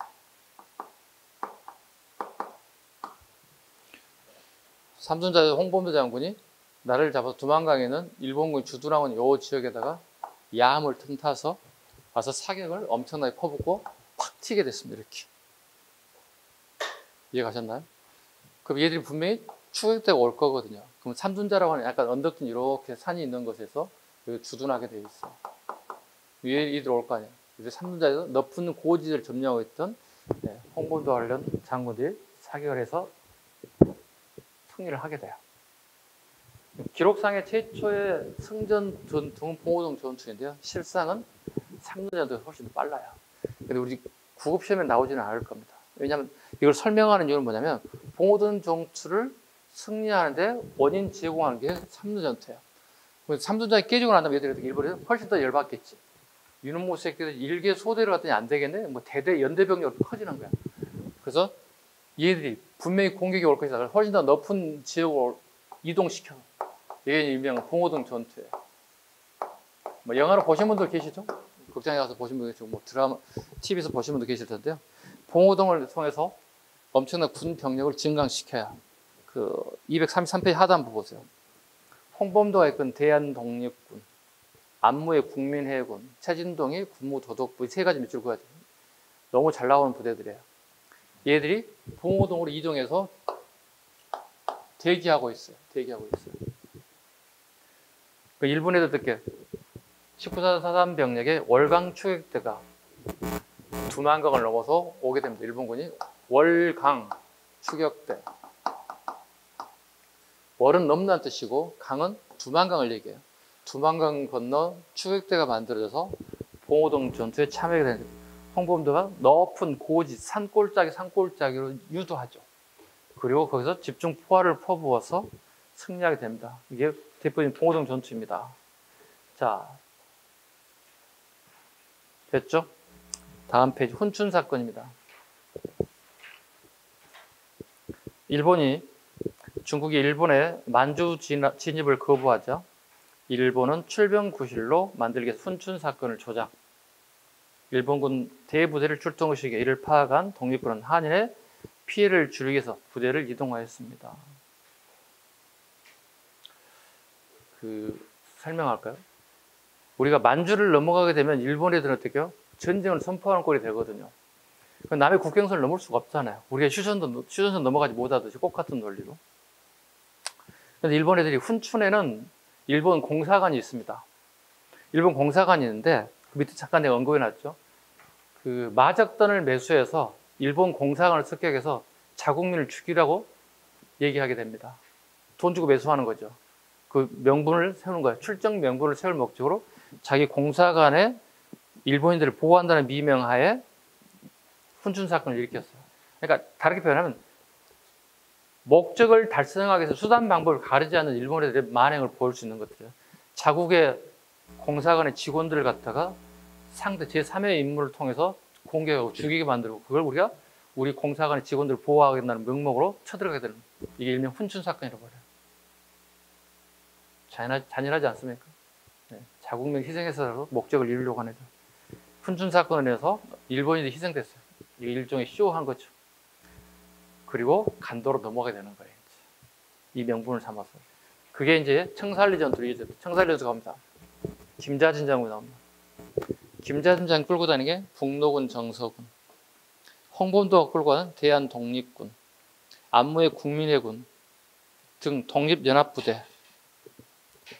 삼둔자 홍범도 장군이 나를 잡아서 두만강에는 일본군이 주둔하고 있는 이 지역에다가 야함을 틈타서 와서 사격을 엄청나게 퍼붓고 팍 튀게 됐습니다. 이렇게. 이해가셨나요? 그럼 얘들이 분명히 추격 때가 올 거거든요. 그럼 삼둔자라고 하는 약간 언덕진 이렇게 산이 있는 곳에서 여기 주둔하게 되어 있어요. 위에 이들 올 거 아니야. 이제 3분자에서 높은 고지를 점령하고 있던 홍범도 관련 장군들이 사격을 해서 승리를 하게 돼요. 기록상의 최초의 승전 전투는 봉오동 전투인데요. 실상은 3년 전투가 훨씬 더 빨라요. 근데 우리 구급 시험에 나오지는 않을 겁니다. 왜냐하면 이걸 설명하는 이유는 뭐냐면 봉오동 전투를 승리하는데 원인 제공하는 게 3년 전투예요. 3년 전투가 깨지고 난 다음에 얘들이 일본이 훨씬 더 열받겠지. 유능모 새끼들 일개 소대를 갔더니 안 되겠네. 뭐 대대 연대병력으로 커지는 거야. 그래서 얘들이 분명히 공격이 올 것이다. 훨씬 더 높은 지역으로 이동시켜. 이게 일명 봉오동 전투예요. 뭐 영화로 보신 분들 계시죠? 극장에 가서 보신 분들 계시고, 뭐 드라마, TV에서 보신 분들 계실 텐데요. 봉오동을 통해서 엄청난 군 병력을 증강시켜야 그 233페이지 하단부 보세요. 홍범도가 이끈 대한독립군, 안무의 국민해군, 최진동이 군무도독부 세 가지 밑줄 그어야 돼요. 너무 잘 나오는 부대들이에요. 얘들이 봉오동으로 이동해서 대기하고 있어요. 그 일본 애들 듣게 1943 병력의 월강 추격대가 두만강을 넘어서 오게 됩니다. 일본군이 월강 추격대. 월은 넘는 뜻이고 강은 두만강을 얘기해요. 두만강 건너 추격대가 만들어져서 봉오동 전투에 참여하게 되는 홍범도가 높은 고지 산골짜기로 유도하죠. 그리고 거기서 집중 포화를 퍼부어서 승리하게 됩니다. 이게 대표적인 봉오동 전투입니다. 자, 됐죠? 다음 페이지 훈춘 사건입니다. 중국이 일본의 만주 진입을 거부하자 일본은 출병구실로 만들기 위해서 훈춘 사건을 조작. 일본군 대부대를 출동시키게 이를 파악한 독립군은 한인의 피해를 줄이기 위해서 부대를 이동하였습니다. 설명할까요? 우리가 만주를 넘어가게 되면 일본 애들은 어떻게요? 전쟁을 선포하는 꼴이 되거든요. 남의 국경선을 넘을 수가 없잖아요. 우리가 휴전선 넘어가지 못하듯이 똑같은 논리로. 근데 일본 애들이 훈춘에는 일본 공사관이 있습니다. 일본 공사관이 있는데 그 밑에 잠깐 내가 언급해놨죠. 그 마적단을 매수해서 일본 공사관을 습격해서 자국민을 죽이라고 얘기하게 됩니다. 돈 주고 매수하는 거죠. 그 명분을 세우는 거예요. 출정 명분을 세울 목적으로 자기 공사관에 일본인들을 보호한다는 미명하에 훈춘 사건을 일으켰어요. 그러니까 다르게 표현하면 목적을 달성하기 위해서 수단 방법을 가리지 않는 일본인들의 만행을 보일 수 있는 것들이에요. 자국의 공사관의 직원들을 갖다가 상대 제3의 인물을 통해서 공격하고 죽이게 만들고 그걸 우리가 우리 공사관의 직원들을 보호하겠다는 명목으로 쳐들어가게 되는 이게 일명 훈춘 사건이라고 해요. 잔인하지 않습니까? 네, 자국민 희생해서라도 목적을 이루려고 하는 거죠. 훈춘 사건을 해서 일본인들이 희생됐어요. 이게 일종의 쇼한 거죠. 그리고 간도로 넘어가게 되는 거예요. 이 명분을 삼아서. 그게 이제 청산리 전투로 이어졌죠. 청산리 전투가 갑니다. 김자진 장군이 나옵니다. 김자진 장군 끌고 다니는 게 북로군 정서군, 홍범도가 끌고 가는 대한독립군, 안무의 국민해군 등 독립연합부대,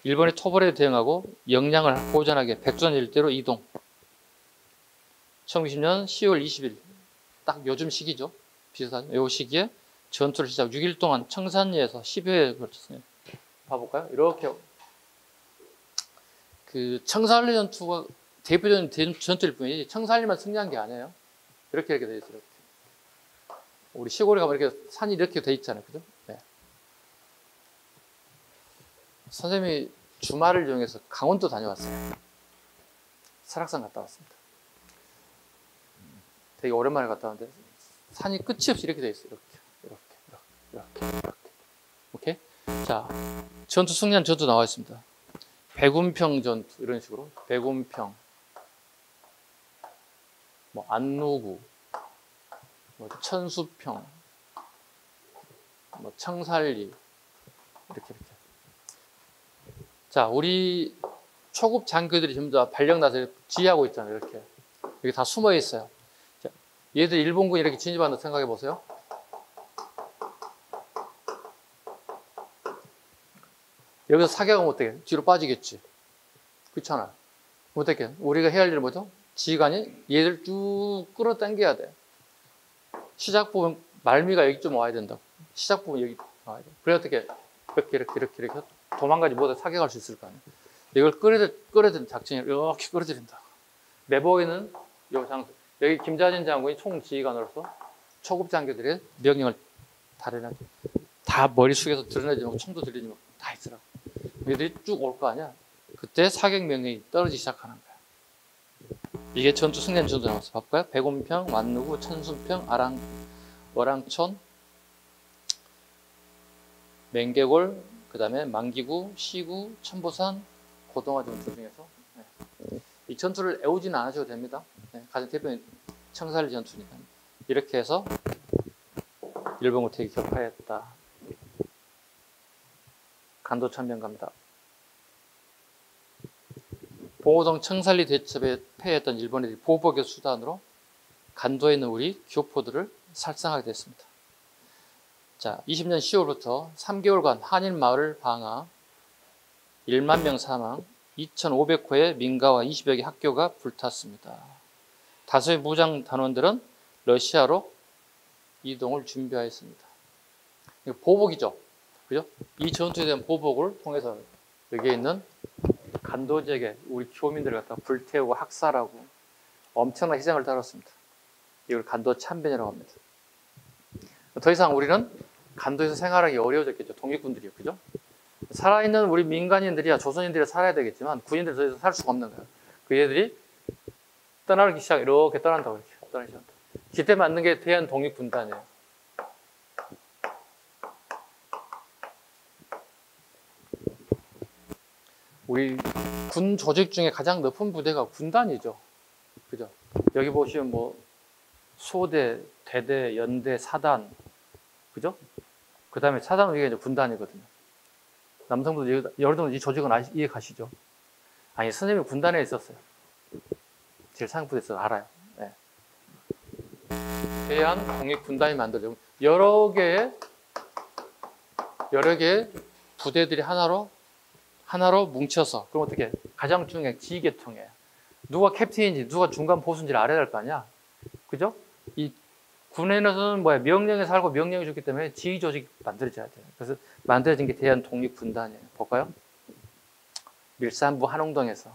일본의 토벌에 대응하고 역량을 보존하게 백두산 일대로 이동. 1920년 10월 20일, 딱 요즘 시기죠. 비슷하죠. 이 시기에 전투를 시작 6일 동안 청산리에서 10회에 걸쳤어요. 봐볼까요? 이렇게 그 청산리 전투가 대표적인 전투일 뿐이지 청산리만 승리한 게 아니에요. 이렇게 돼 있어요. 이렇게. 우리 시골에 가면 이렇게 산이 이렇게 돼 있잖아요. 그죠? 네. 선생님이 주말을 이용해서 강원도 다녀왔어요. 설악산 갔다 왔습니다. 되게 오랜만에 갔다 왔는데 산이 끝이 없이 이렇게 돼 있어요. 이렇게. 오케이? 자, 전투 승리한 전투 나와 있습니다. 백운평 전투 이런 식으로 백운평, 뭐 안루구, 뭐 천수평, 뭐 청살리 이렇게. 자, 우리 초급 장교들이 전부 다 발령 나서 지휘하고 있잖아요. 이렇게 여기 다 숨어 있어요. 자, 얘들 일본군이 이렇게 진입한다 생각해 보세요. 여기서 사격하면 어떻게? 뒤로 빠지겠지. 그렇잖아요. 어떻게? 우리가 해야 할 일은 뭐죠? 지휘관이 얘들 쭉 끌어당겨야 돼. 시작 부분 말미가 여기쯤 와야 된다고. 시작 부분 여기 와야 돼. 그래 어떻게? 이렇게 도망가지 못해 사격할 수 있을 거 아니야. 이걸 끌어들인 작전이 이렇게 끌어들인다. 내부에는 요 장소. 여기 김자진 장군이 총지휘관으로서 초급 장교들의 명령을 다려내지. 다 머리 숙여서 드러내지 말고 총도 들리지 말고 다 있으라고. 얘들이 쭉 올 거 아니야. 그때 사격 명령이 떨어지기 시작하는 거야. 이게 전투 승리한 전투 나왔어. 볼까요? 백운평, 완누구, 천순평, 어랑촌, 맹개골, 그 다음에 만기구, 시구, 천보산, 고동화 전투 중에서 이 전투를 애우지는 않으셔도 됩니다. 가장 대표적인 청살리 전투니까. 이렇게 해서 일본과 되게 격파했다. 간도천병 갑니다. 봉오동 청살리 대첩에 패했던 일본인들이 보복의 수단으로 간도에 있는 우리 교포들을 살상하게 됐습니다. 자, 20년 10월부터 3개월간 한일 마을 방화, 1만 명 사망, 2,500호의 민가와 20여 개 학교가 불탔습니다. 다수의 무장 단원들은 러시아로 이동을 준비하였습니다. 이거 보복이죠. 그죠? 이 전투에 대한 보복을 통해서 여기에 있는 간도 지역에 우리 교민들을 갖다 불태우고 학살하고 엄청난 희생을 따랐습니다. 이걸 간도 참변이라고 합니다. 더 이상 우리는 간도에서 생활하기 어려워졌겠죠. 독립군들이요. 그죠? 살아있는 우리 민간인들이야 조선인들이 살아야 되겠지만 군인들이 더 이상 살 수가 없는 거예요. 그 얘들이 떠나기 시작, 이렇게 떠난다고 이렇게 떠나기 시작. 그때 만든 게 대한 독립군단이에요. 우리 군 조직 중에 가장 높은 부대가 군단이죠. 그죠? 여기 보시면 뭐 소대, 대대, 연대, 사단, 그죠? 그 다음에 사단 위에 이제 군단이거든요. 남성분들, 여러분들 이 조직은 이해 가시죠? 아니, 선생님이 군단에 있었어요. 제일 상부대에서 알아요. 네. 대한 독립군단이 만들어지고 여러 개의 부대들이 하나로 뭉쳐서, 그럼 어떻게? 가장 중요한 지휘계통이에요. 누가 캡틴인지, 누가 중간 보수인지를 알아야 될 거 아니야? 그죠? 이 군에서는 명령에 살고 명령이 좋기 때문에 지휘 조직이 만들어져야 돼요. 그래서 만들어진 게 대한 독립군단이에요. 볼까요? 밀산부 한홍동에서.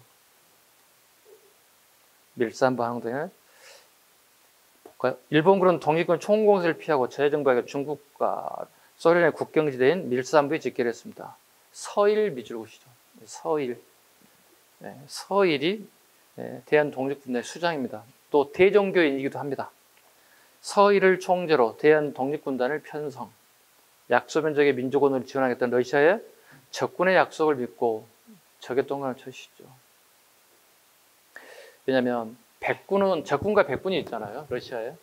볼까요? 일본군은 독립군 총공세를 피하고 저해정부에게 중국과 소련의 국경지대인 밀산부에 집결을 했습니다. 서일 밑줄 보시죠. 서일. 네, 서일이 대한독립군의 수장입니다. 또 대종교인이기도 합니다. 서일을 총재로 대한독립군단을 편성. 약소민족의 민족원을 지원하겠다는 러시아의 적군의 약속을 믿고 적의 동강을 쳐시죠. 왜냐하면 적군과 백군이 있잖아요. 러시아에.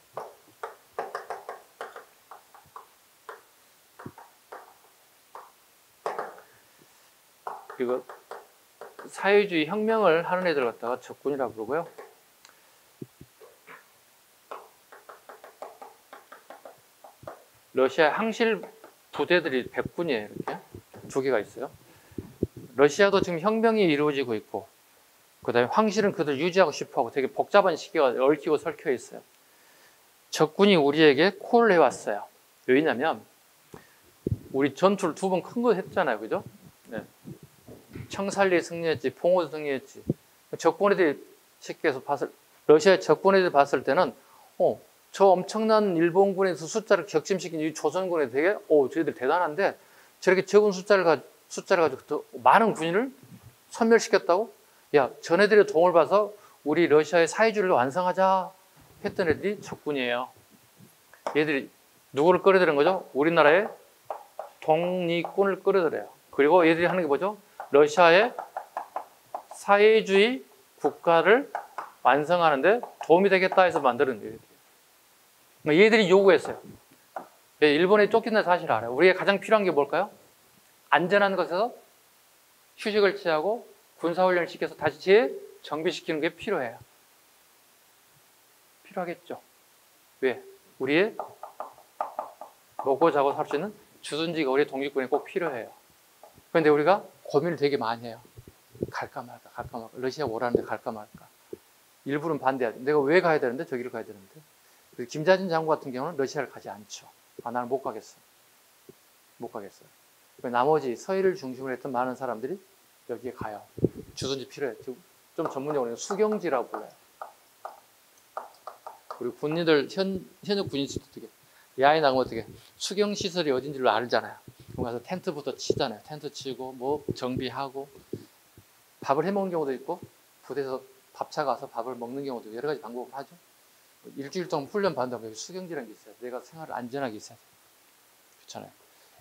그리고 사회주의 혁명을 하는 애들 갖다가 적군이라고 그러고요. 러시아 항실 부대들이 백군이에요. 이렇게 두 개가 있어요. 러시아도 지금 혁명이 이루어지고 있고, 그 다음에 황실은 그들 유지하고 싶어하고 되게 복잡한 시기가 얽히고 설켜 있어요. 적군이 우리에게 콜을 해왔어요. 왜냐면 우리 전투를 2번 큰 거 했잖아요. 그죠? 네. 청살리에 승리했지, 봉오도 승리했지. 적군애들이 쉽게 해서 러시아의 적군애들이 봤을 때는 저 엄청난 일본군에서 숫자를 격침시킨 이 조선군에 되게 저희들 대단한데 저렇게 적은 숫자를 가지고 더 많은 군인을 섬멸시켰다고? 야, 전애들의 도움을 봐서 우리 러시아의 사회주의를 완성하자 했던 애들이 적군이에요. 얘들이 누구를 끌어들인 거죠? 우리나라의 독립군을 끌어들여요. 그리고 얘들이 하는 게 뭐죠? 러시아의 사회주의 국가를 완성하는데 도움이 되겠다 해서 만드는 거예요. 얘들이 요구했어요. 일본에 쫓긴다는 사실을 알아요. 우리에게 가장 필요한 게 뭘까요? 안전한 곳에서 휴식을 취하고 군사훈련을 시켜서 다시 재정비시키는 게 필요해요. 필요하겠죠. 왜? 우리의 먹고 자고 살 수 있는 주둔지가 우리 독립군에 꼭 필요해요. 그런데 우리가 고민을 되게 많이 해요. 갈까 말까, 갈까 말까. 러시아 오라는데 갈까 말까. 일부는 반대하죠. 내가 왜 가야 되는데 저기를 가야 되는데. 그래서 김자진 장군 같은 경우는 러시아를 가지 않죠. 아, 나는 못 가겠어. 못 가겠어요. 나머지 서해를 중심으로 했던 많은 사람들이 여기에 가요. 주둔지 필요해. 좀 전문용어로 수경지라고 불러요. 우리 군인들, 현역 군인들도 어떻게, 야외 나가면 어떻게, 수경시설이 어딘지를 알잖아요. 그럼 가서 텐트부터 치잖아요. 텐트 치고, 뭐, 정비하고, 밥을 해 먹는 경우도 있고, 부대에서 밥차 가서 밥을 먹는 경우도 있고, 여러 가지 방법을 하죠. 일주일 동안 훈련 받는다면 여기 수경지라는 게 있어요. 내가 생활을 안전하게 있어야 돼요. 그렇잖아요.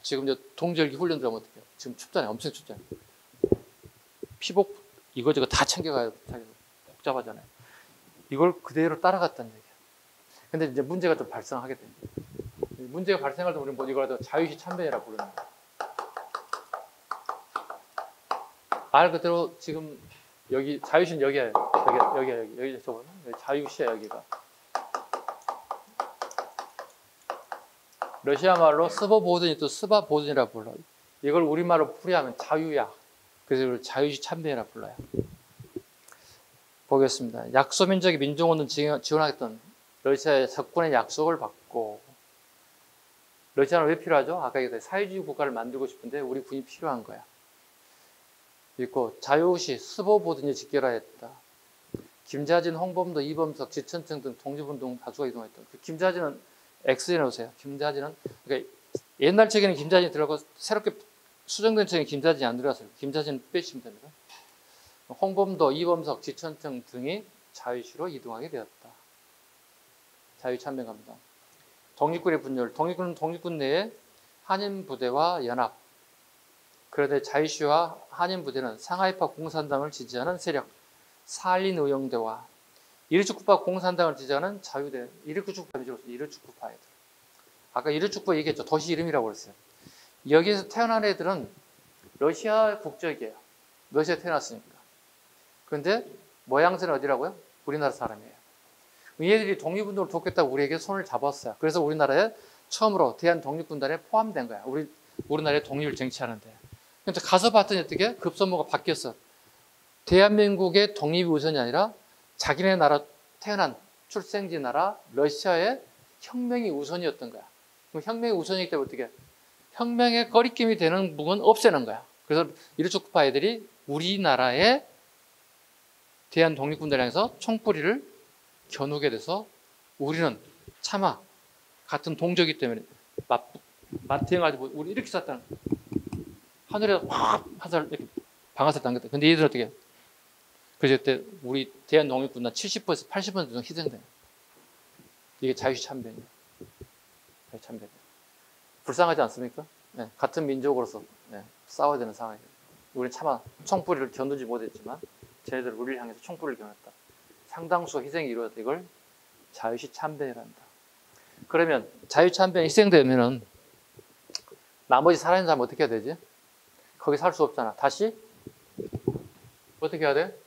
지금 이제 동절기 훈련 들어가면 어떻게 해요? 지금 춥잖아요. 엄청 춥잖아요. 피복, 이거저거 다 챙겨가야 복잡하잖아요. 이걸 그대로 따라갔다는 얘기예요. 근데 이제 문제가 좀 발생하게 됩니다. 문제가 발생할 때 우리는 뭐 이걸 자유시 참변이라고 부르는 거예요. 말 그대로 지금 여기 자유시는 여기야. 여기 저거는 자유시야 여기가. 러시아 말로 스보보든이 또 스바보든이라고 불러요. 이걸 우리말로 풀이하면 자유야. 그래서 이걸 자유시 참변이라고 불러요. 보겠습니다. 약소민족의 민족운동 지원하겠던 러시아의 석군의 약속을 받고, 러시아는 왜 필요하죠? 아까 얘기했던 사회주의 국가를 만들고 싶은데 우리 군이 필요한 거야. 있고 자유시 스보보든이 직결하였다. 김자진, 홍범도, 이범석, 지천청 등 독립운동 다수가 이동했다. 김자진은 X에 넣으세요. 김자진은 그러니까 옛날 책에는 김자진이 들어가고 새롭게 수정된 책에 김자진이 안 들어갔어요. 김자진 빼시면 됩니다. 홍범도, 이범석, 지천청 등이 자유시로 이동하게 되었다. 자유 참변 갑니다. 독립군의 분열. 독립군은 독립군 내에 한인 부대와 연합. 그런데 자유시와 한인 부대는 상하이파 공산당을 지지하는 세력, 살린 의용대와 이르축구파 공산당을 지지하는 자유대, 이르축구파애들. 아까 이르축구 얘기했죠. 도시 이름이라고 그랬어요. 여기에서 태어난 애들은 러시아 국적이에요. 러시아에 태어났으니까. 그런데 모양새는 어디라고요? 우리나라 사람이에요. 얘들이 독립운동을 돕겠다고 우리에게 손을 잡았어요. 그래서 우리나라에 처음으로 대한독립군단에 포함된 거야. 우리나라의 독립을 쟁취하는데. 근데 가서 봤더니 어떻게 급선무가 바뀌었어. 대한민국의 독립이 우선이 아니라 자기네 나라 태어난 출생지 나라 러시아의 혁명이 우선이었던 거야. 그럼 혁명이 우선이기 때문에 어떻게 혁명의 꺼리낌이 되는 부분 없애는 거야. 그래서 이르축구파 애들이 우리나라의 대한 독립군단을 향해서 총뿌리를 겨누게 돼서 우리는 차마 같은 동족이기 때문에 맞대응하지 우리 이렇게 쐈다는 하늘에 확 화살 이렇게 방아쇠 당겼다. 근데 얘들은 어떻게? 그래서 그때 우리 대한 독립군단 70%에서 80% 정도 희생돼요. 이게 자유시 참변이에요. 자유시 참변. 불쌍하지 않습니까? 네, 같은 민족으로서 싸워야 되는 상황이에요. 우리는 차마 총뿌리를 겨누지 못했지만 쟤네들 우리를 향해서 총뿌리를 겨눴다. 상당수 희생이 이루어졌다. 이걸 자유시 참변이란다. 그러면 자유시 참변이 희생되면은 나머지 살아있는 사람은 어떻게 해야 되지? 거기 살 수 없잖아. 다시 어떻게 해야 돼?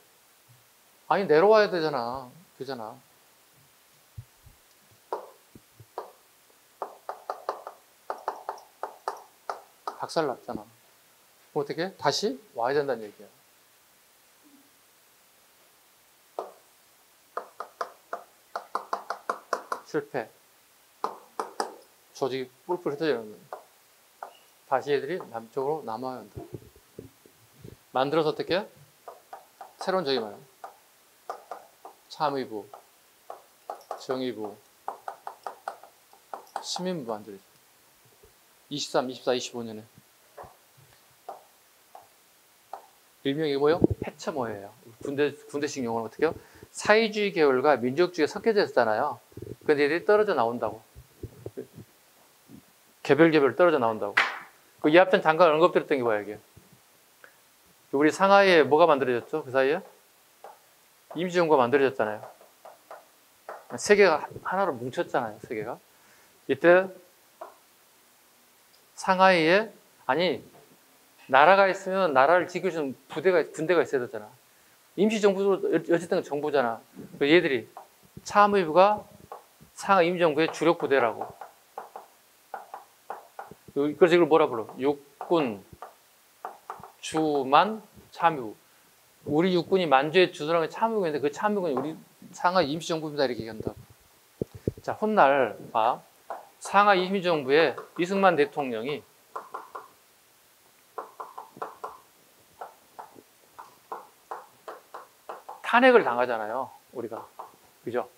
아니 내려와야 되잖아. 박살났잖아. 그럼 어떻게 해? 다시 와야 된다는 얘기야. 실패. 조직이 뿔뿔 흩어지는 거예요. 다시 애들이 남쪽으로 남아야 한다. 만들어서 어떻게 해? 새로운 저기 말이야. 참의부, 정의부, 시민부 만들어줘. 23, 24, 25년에. 일명이 뭐예요? 해처모예요. 군대식 용어는 어떻게 해요? 사회주의 계열과 민족주의가 섞여져 있잖아요. 근데 얘들이 떨어져 나온다고. 개별 떨어져 나온다고. 그 이합전 잠깐 언급드렸던 게 뭐야, 이게? 우리 상하이에 뭐가 만들어졌죠? 그 사이에? 임시정부가 만들어졌잖아요. 세계가 하나로 뭉쳤잖아요, 세계가. 이때 상하이에, 아니, 나라가 있으면 나라를 지켜주는 군대가 있어야 되잖아. 임시정부도 어쨌든 정부잖아. 얘들이 참의부가 상하이 임시정부의 주력 부대라고. 그래서 이걸 뭐라 불러? 육군, 주만, 참의부. 우리 육군이 만주에 주둔한 게 참의군인데 그 참의군이 우리 상하이 임시정부입니다. 이렇게 얘기한다고. 자, 훗날 봐. 상하이 임시정부에 이승만 대통령이 탄핵을 당하잖아요. 우리가. 그죠?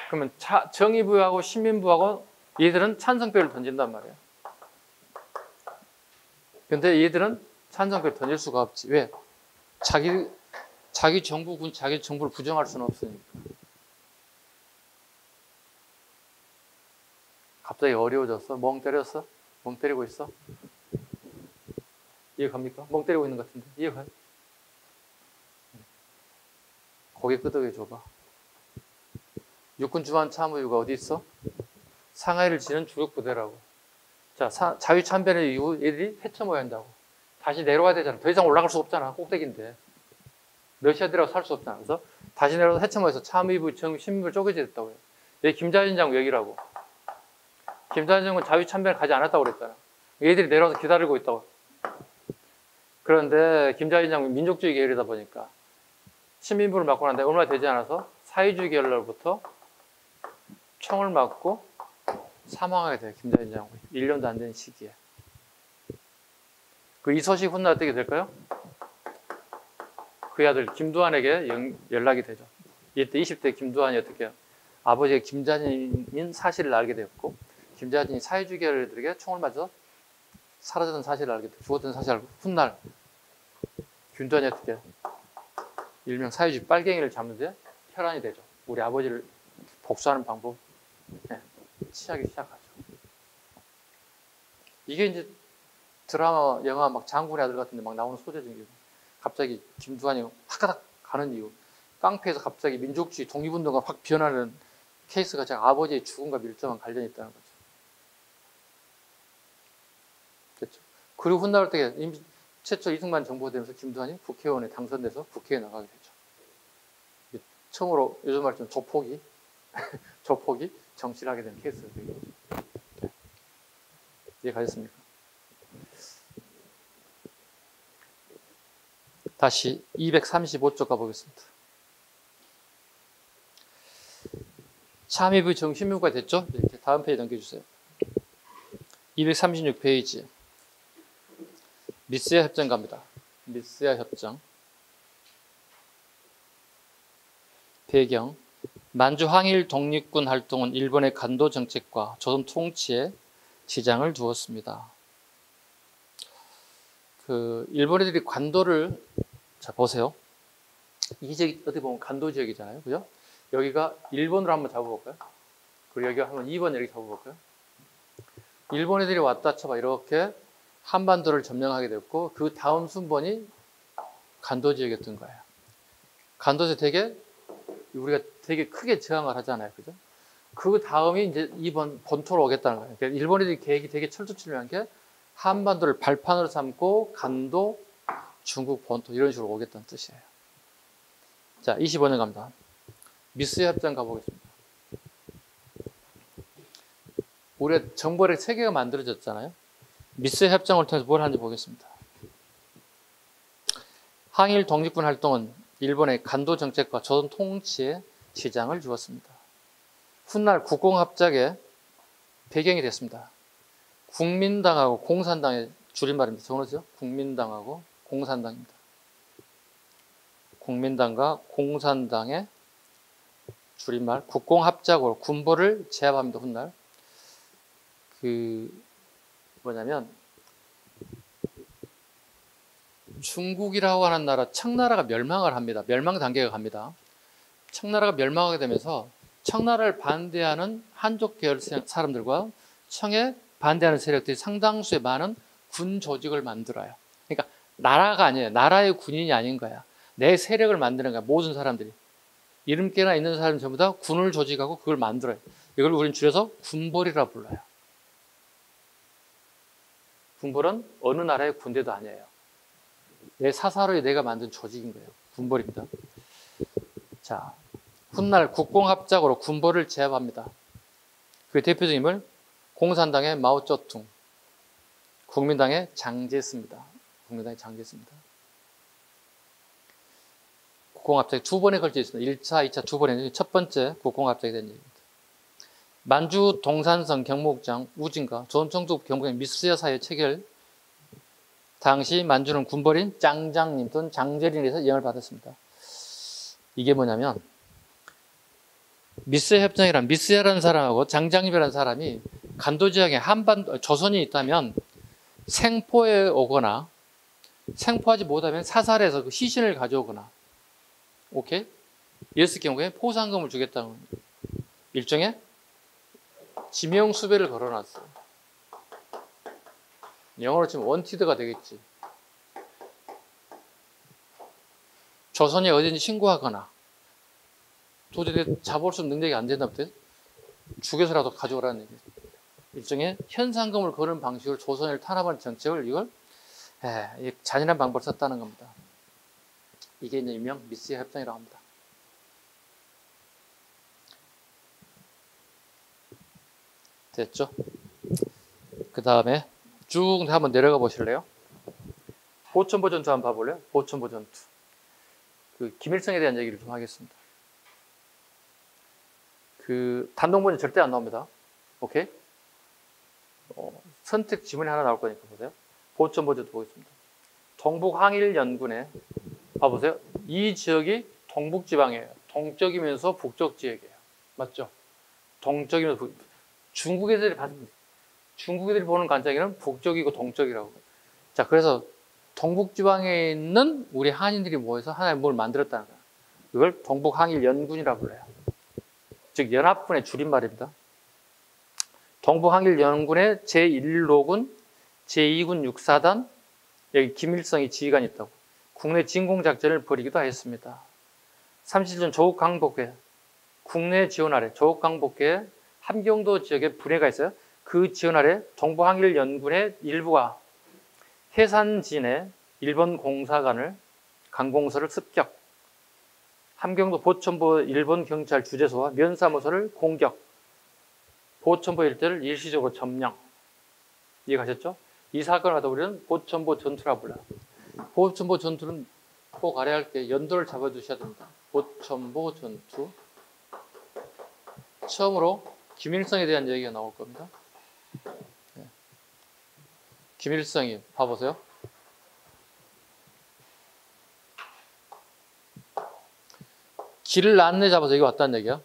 그러면 정의부하고 신민부하고 얘들은 찬성표를 던진단 말이에요. 근데 얘들은 찬성표를 던질 수가 없지. 왜? 자기 정부군, 자기 정부를 부정할 수는 없으니까. 갑자기 어려워졌어? 멍 때렸어? 멍 때리고 있어? 이해갑니까? 멍 때리고 있는 것 같은데. 이해가요? 고개 끄덕여 줘봐. 육군 주한 참모유가 어디 있어? 상하이를 지는 주력 부대라고. 자, 자유 참변 이후 얘들이 해쳐모여야 한다고. 다시 내려와야 되잖아. 더 이상 올라갈 수 없잖아. 꼭대기인데. 러시아들하고 살 수 없잖아. 그래서 다시 내려와서 해쳐모여서 참의부, 신민부를 쪼개져 됐다고 해요. 얘 김자진 장군 여기라고. 김자진 장군 자유 참변을 가지 않았다고 그랬잖아. 얘들이 내려와서 기다리고 있다고. 그런데 김자진 장군 민족주의 계열이다 보니까 신민부를 맡고 난 다음에 얼마 되지 않아서 사회주의 계열로부터 총을 맞고 사망하게 돼요. 김자진 장군이. 1년도 안 된 시기에. 그 이 소식 훗날 어떻게 될까요? 그 아들 김두한에게 연락이 되죠. 이때 20대 김두한이 어떻게 해요? 아버지가 김자진인 사실을 알게 되었고 김자진이 사회주의 계열들에게 총을 맞아서 사라졌던 사실을 알게 되고 죽었던 사실을 알고 훗날 김두한이 어떻게 해요? 일명 사회주의 빨갱이를 잡는데 혈안이 되죠. 우리 아버지를 복수하는 방법 취하기 시작하죠. 이게 이제 드라마, 영화 막 장군의 아들 같은데 막 나오는 소재적인 이유. 갑자기 김두한이 확가닥 가는 이유. 깡패에서 갑자기 민족주의, 독립운동가 확 변하는 케이스가 제가 아버지의 죽음과 밀접한 관련이 있다는 거죠. 그렇죠. 그리고 훗날 어떻게 최초 이승만 정부가 되면서 김두한이 국회의원에 당선돼서 국회에 나가게 되죠. 처음으로 요즘 말처럼 조폭이 정치를 하게 된 케이스가 되겠죠. 이해가셨습니까? 다시 235쪽 가보겠습니다. 참의부 정신민부가 됐죠? 이렇게 다음 페이지 넘겨주세요. 236페이지. 미스야 협정 갑니다. 미스야 협정. 배경. 만주 항일 독립군 활동은 일본의 간도 정책과 조선 통치에 지장을 두었습니다. 일본 애들이 관도를, 자, 보세요. 이 지역이 어떻게 보면 간도 지역이잖아요. 그죠? 여기가 일본으로 한번 잡아볼까요? 그리고 여기 한번 2번 이렇게 잡아볼까요? 일본 애들이 왔다 쳐봐. 이렇게 한반도를 점령하게 됐고, 그 다음 순번이 간도 지역이었던 거예요. 간도에서 우리가 되게 크게 저항을 하잖아요. 그죠? 그 다음이 이제 이번 본토로 오겠다는 거예요. 그러니까 일본 애들이 계획이 되게 철두철미한 게 한반도를 발판으로 삼고 간도, 중국 본토 이런 식으로 오겠다는 뜻이에요. 자, 25년 갑니다. 미스야 협정 가보겠습니다. 우리가 정보력 3개가 만들어졌잖아요. 미스야 협정을 통해서 뭘 하는지 보겠습니다. 항일 독립군 활동은 일본의 간도 정책과 조선 통치에 지장을 주었습니다. 훗날 국공합작의 배경이 됐습니다. 국민당하고 공산당의 줄임말입니다. 적어놓으세요. 국민당하고 공산당입니다. 국민당과 공산당의 줄임말 국공합작으로 군보를 제압합니다. 훗날 뭐냐면 중국이라고 하는 나라 청나라가 멸망을 합니다. 멸망 단계가 갑니다. 청나라가 멸망하게 되면서 청나라를 반대하는 한족 계열 사람들과 청에 반대하는 세력들이 상당수의 많은 군 조직을 만들어요. 그러니까 나라가 아니에요. 나라의 군인이 아닌 거야. 내 세력을 만드는 거야. 모든 사람들이. 이름께나 있는 사람 전부 다 군을 조직하고 그걸 만들어요. 이걸 우리는 줄여서 군벌이라 불러요. 군벌은 어느 나라의 군대도 아니에요. 내 사사로이 내가 만든 조직인 거예요. 군벌입니다. 자, 훗날 국공합작으로 군벌을 제압합니다. 그 대표적인 인물 공산당의 마오쩌둥, 국민당의 장제스입니다. 국민당의 장제스입니다. 국공합작이 두 번에 걸쳐 있습니다. 1차, 2차 두 번에 첫 번째 국공합작이 된 얘기입니다. 만주 동산성 경무국장 우진과 조선총독 경무국장 미스야 사이의 체결 당시 만주는 군벌인 짱장님 또는 장재린에서 영향을 받았습니다. 이게 뭐냐면 미스야 협정이란 미스야라는 사람하고 장장님이라는 사람이 간도 지역에 한반도 조선이 있다면 생포에 오거나 생포하지 못하면 사살해서 그 시신을 가져오거나 오케이? 이랬을 경우에 포상금을 주겠다는 일종의 지명수배를 걸어놨어요. 영어로 치면 원티드가 되겠지. 조선이 어딘지 신고하거나 도저히 잡을 수 있는 능력이 안 된다 때 죽여서라도 가져오라는 얘기죠. 일종의 현상금을 거는 방식으로 조선을 탄압하는 정책을 이걸 잔인한 방법을 썼다는 겁니다. 이게 이제 일명 미스야 협정이라고 합니다. 됐죠? 그 다음에 쭉 한번 내려가 보실래요? 보천보 전투 한번 봐볼래요? 보천보 전투. 그 김일성에 대한 얘기를 좀 하겠습니다. 그 단독본이 절대 안 나옵니다. 오케이? 선택 지문이 하나 나올 거니까 보세요. 보천보 전투 보겠습니다. 동북항일연군에 봐보세요. 이 지역이 동북지방이에요. 동쪽이면서 북쪽 지역이에요. 맞죠? 동쪽이면서 중국애들이 보는 관점에는 북쪽이고 동쪽이라고. 자, 그래서 동북지방에 있는 우리 한인들이 모여서 하나의 뭘 만들었다는 거예요. 이걸 동북항일연군이라고 불러요. 즉 연합군의 줄임말입니다. 동북항일연군의 제1로군, 제2군 육사단, 여기 김일성이 지휘관이 있다고. 국내 진공작전을 벌이기도 했습니다. 37년 조국강복회, 국내 지원 아래 조국강복회 함경도 지역에 분해가 있어요. 그 지원 아래 동북항일연군의 일부가 해산진에 일본 공사관을 강공서를 습격, 함경도 보천보 일본 경찰 주재소와 면사무소를 공격, 보천보 일대를 일시적으로 점령. 이해가셨죠? 이 사건을 갖다 우리는 보천보 전투라고 불러요. 보천보 전투는 꼭 알아야 할 게 연도를 잡아두셔야 됩니다. 보천보 전투. 처음으로 김일성에 대한 얘기가 나올 겁니다. 김일성이 봐보세요. 길을 안내 잡아서 여기 왔다는 얘기야.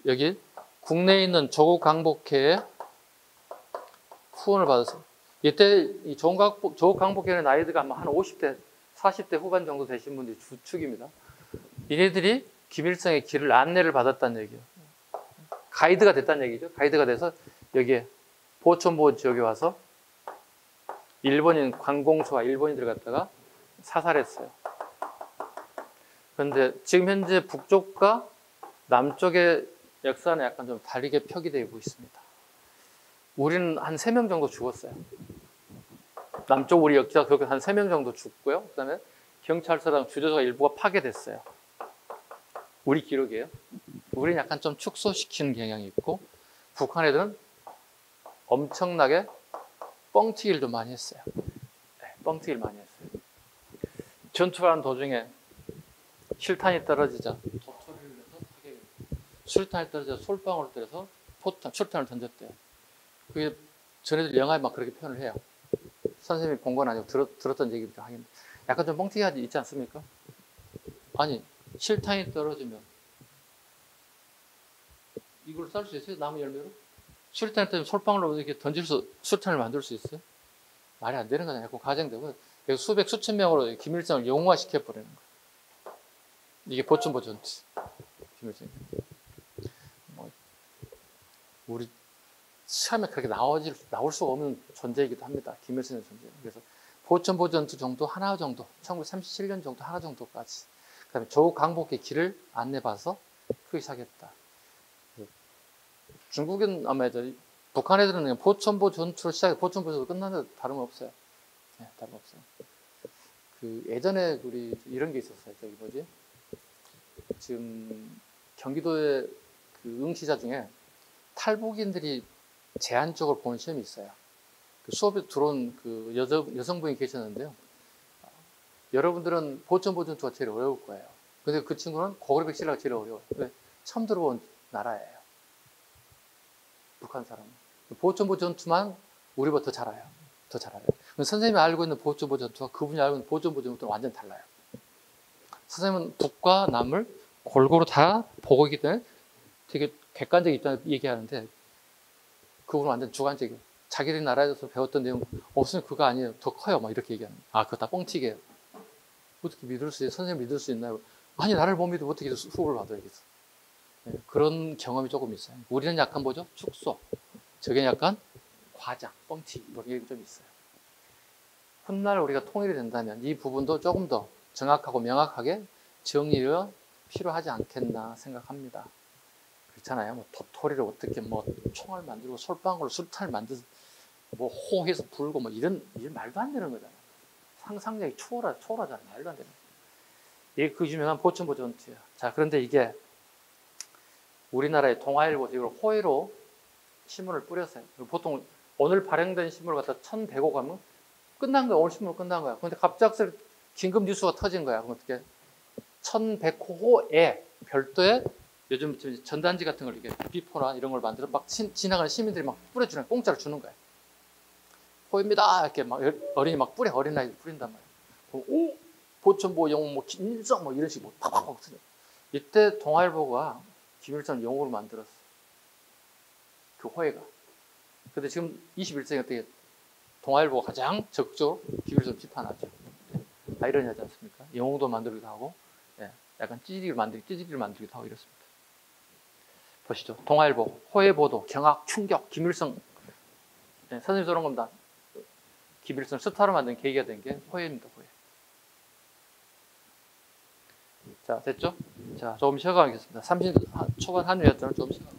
여기 국내에 있는 조국 강복회의 후원을 받았어요. 이때 이 조국 강복회의 나이드가 아마 한 50대, 40대 후반 정도 되신 분들이 주축입니다. 이네들이 김일성의 길을 안내를 받았다는 얘기예요. 가이드가 됐다는 얘기죠. 가이드가 돼서 여기에 보천보 지역에 와서 일본인 관공서와 일본인들 갖다가 사살했어요. 그런데 지금 현재 북쪽과 남쪽의 역사는 약간 좀 다르게 표기되고 있습니다. 우리는 한 3명 정도 죽었어요. 남쪽 우리 역사 그렇게 한 3명 정도 죽고요. 그 다음에 경찰서랑 주재소가 일부가 파괴됐어요. 우리 기록이에요. 우리는 약간 좀 축소시키는 경향이 있고 북한 애들은 엄청나게 뻥튀기를 좀 많이 했어요. 네, 뻥튀기를 많이 했어요. 전투하는 도중에 실탄이 떨어지자 도토리를 내서 타격을, 술탄이 떨어지자 솔방울을 때려서 술탄을 던졌대요. 그게 전애들 영화에 막 그렇게 표현을 해요. 선생님이 본 건 아니고 들었던 얘기입니다. 약간 좀 뻥튀기가 있지 않습니까? 아니 실탄이 떨어지면 이걸 쌀 수 있어요? 나무 열매로? 술탄 때문에 솔방울로 이렇게 술탄을 만들 수 있어요? 말이 안 되는 거잖아요. 가정되고 수백 수천 명으로 김일성을 영웅화시켜 버리는 거예요. 이게 보천보 전투. 김일성. 우리 시험에 그렇게 나올 수가 없는 존재이기도 합니다. 김일성의 존재. 그래서 보천보 전투 정도 하나 정도, 1937년 정도 하나 정도까지. 그다음에 조국 강복의 길을 안내봐서 크게 시작했다. 중국은 아마 북한 애들은 그냥 보천보 전투를 시작해 보천보에서 끝나는데 다름없어요. 네, 다름없어요. 그 예전에 우리 이런 게 있었어요. 저기 뭐지? 지금 경기도의 그 응시자 중에 탈북인들이 제한적으로 보는 시험이 있어요. 그 수업에 들어온 그 여성분이 계셨는데요. 여러분들은 보천보 전투가 제일 어려울 거예요. 근데 그 친구는 고구려 백신이라고 제일 어려워요. 왜? 처음 들어본 나라예요. 북한 사람은. 보호천보 전투만 우리보다 더 잘 알아요. 더 잘 알아요. 선생님이 알고 있는 보호천보 전투와 그분이 알고 있는 보호천보 전투는 완전 달라요. 선생님은 북과 남을 골고루 다 보고 있기 때문에 되게 객관적 입장을 얘기하는데 그분은 완전 주관적이에요. 자기들이 나라에서 배웠던 내용 없으면 그거 아니에요. 더 커요. 막 이렇게 얘기하는 거예요. 아, 그거 다 뻥튀기예요. 어떻게 믿을 수 있어요? 선생님 믿을 수 있나요? 아니, 나를 못 믿으면 어떻게 수업을 받아야겠어. 네, 그런 경험이 조금 있어요. 우리는 약간 뭐죠? 축소. 저게 약간 과장, 뻥튀기 이런 게 좀 있어요. 훗날 우리가 통일이 된다면 이 부분도 조금 더 정확하고 명확하게 정리가 필요하지 않겠나 생각합니다. 그렇잖아요. 뭐 도토리를 어떻게 뭐 총을 만들고 솔방울로 술탄을 만들어서 뭐 호해서 불고 뭐 이런 말도 안 되는 거잖아요. 상상력이 초월하잖아요. 말도 안 되는 거예요. 이게 그 유명한 보천보 전투예요. 자, 그런데 이게 우리나라의 동아일보 이걸 호해로 신문을 뿌렸어요. 보통 오늘 발행된 신문을 갖다 1100호 가면 끝난 거야. 오늘 신문 끝난 거야. 그런데 갑작스레 긴급 뉴스가 터진 거야. 그럼 어떻게 1100호에 별도의 요즘 전단지 같은 걸 이렇게 비포나 이런 걸 만들어 막 지나가는 시민들이 막 뿌려주는 공짜로 주는 거야. 호입니다. 이렇게 막 어린이 막 뿌려 어린아이들 뿌린단 말이야. 그럼 오 보천보 영웅 뭐 김일성 뭐 이런 식으로 팍팍팍 쓰죠. 이때 동아일보가 김일성 영웅을 만들었어. 그 호해가. 근데 지금 21세기 어떻게 동아일보가 가장 적극적으로 김일성 비판하죠. 아이러니하지 않습니까? 영웅도 만들기도 하고, 예, 약간 찌질이를 만들기도 하고 이렇습니다. 보시죠. 동아일보, 호해보도, 경악, 충격, 김일성. 예, 선생님 저런 겁니다. 김일성 스타로 만든 계기가 된 게 호해입니다. 호해. 자, 됐죠? 자, 조금 쉬어가겠습니다. 30 초반 한유였잖아요. 조금 쉬어가.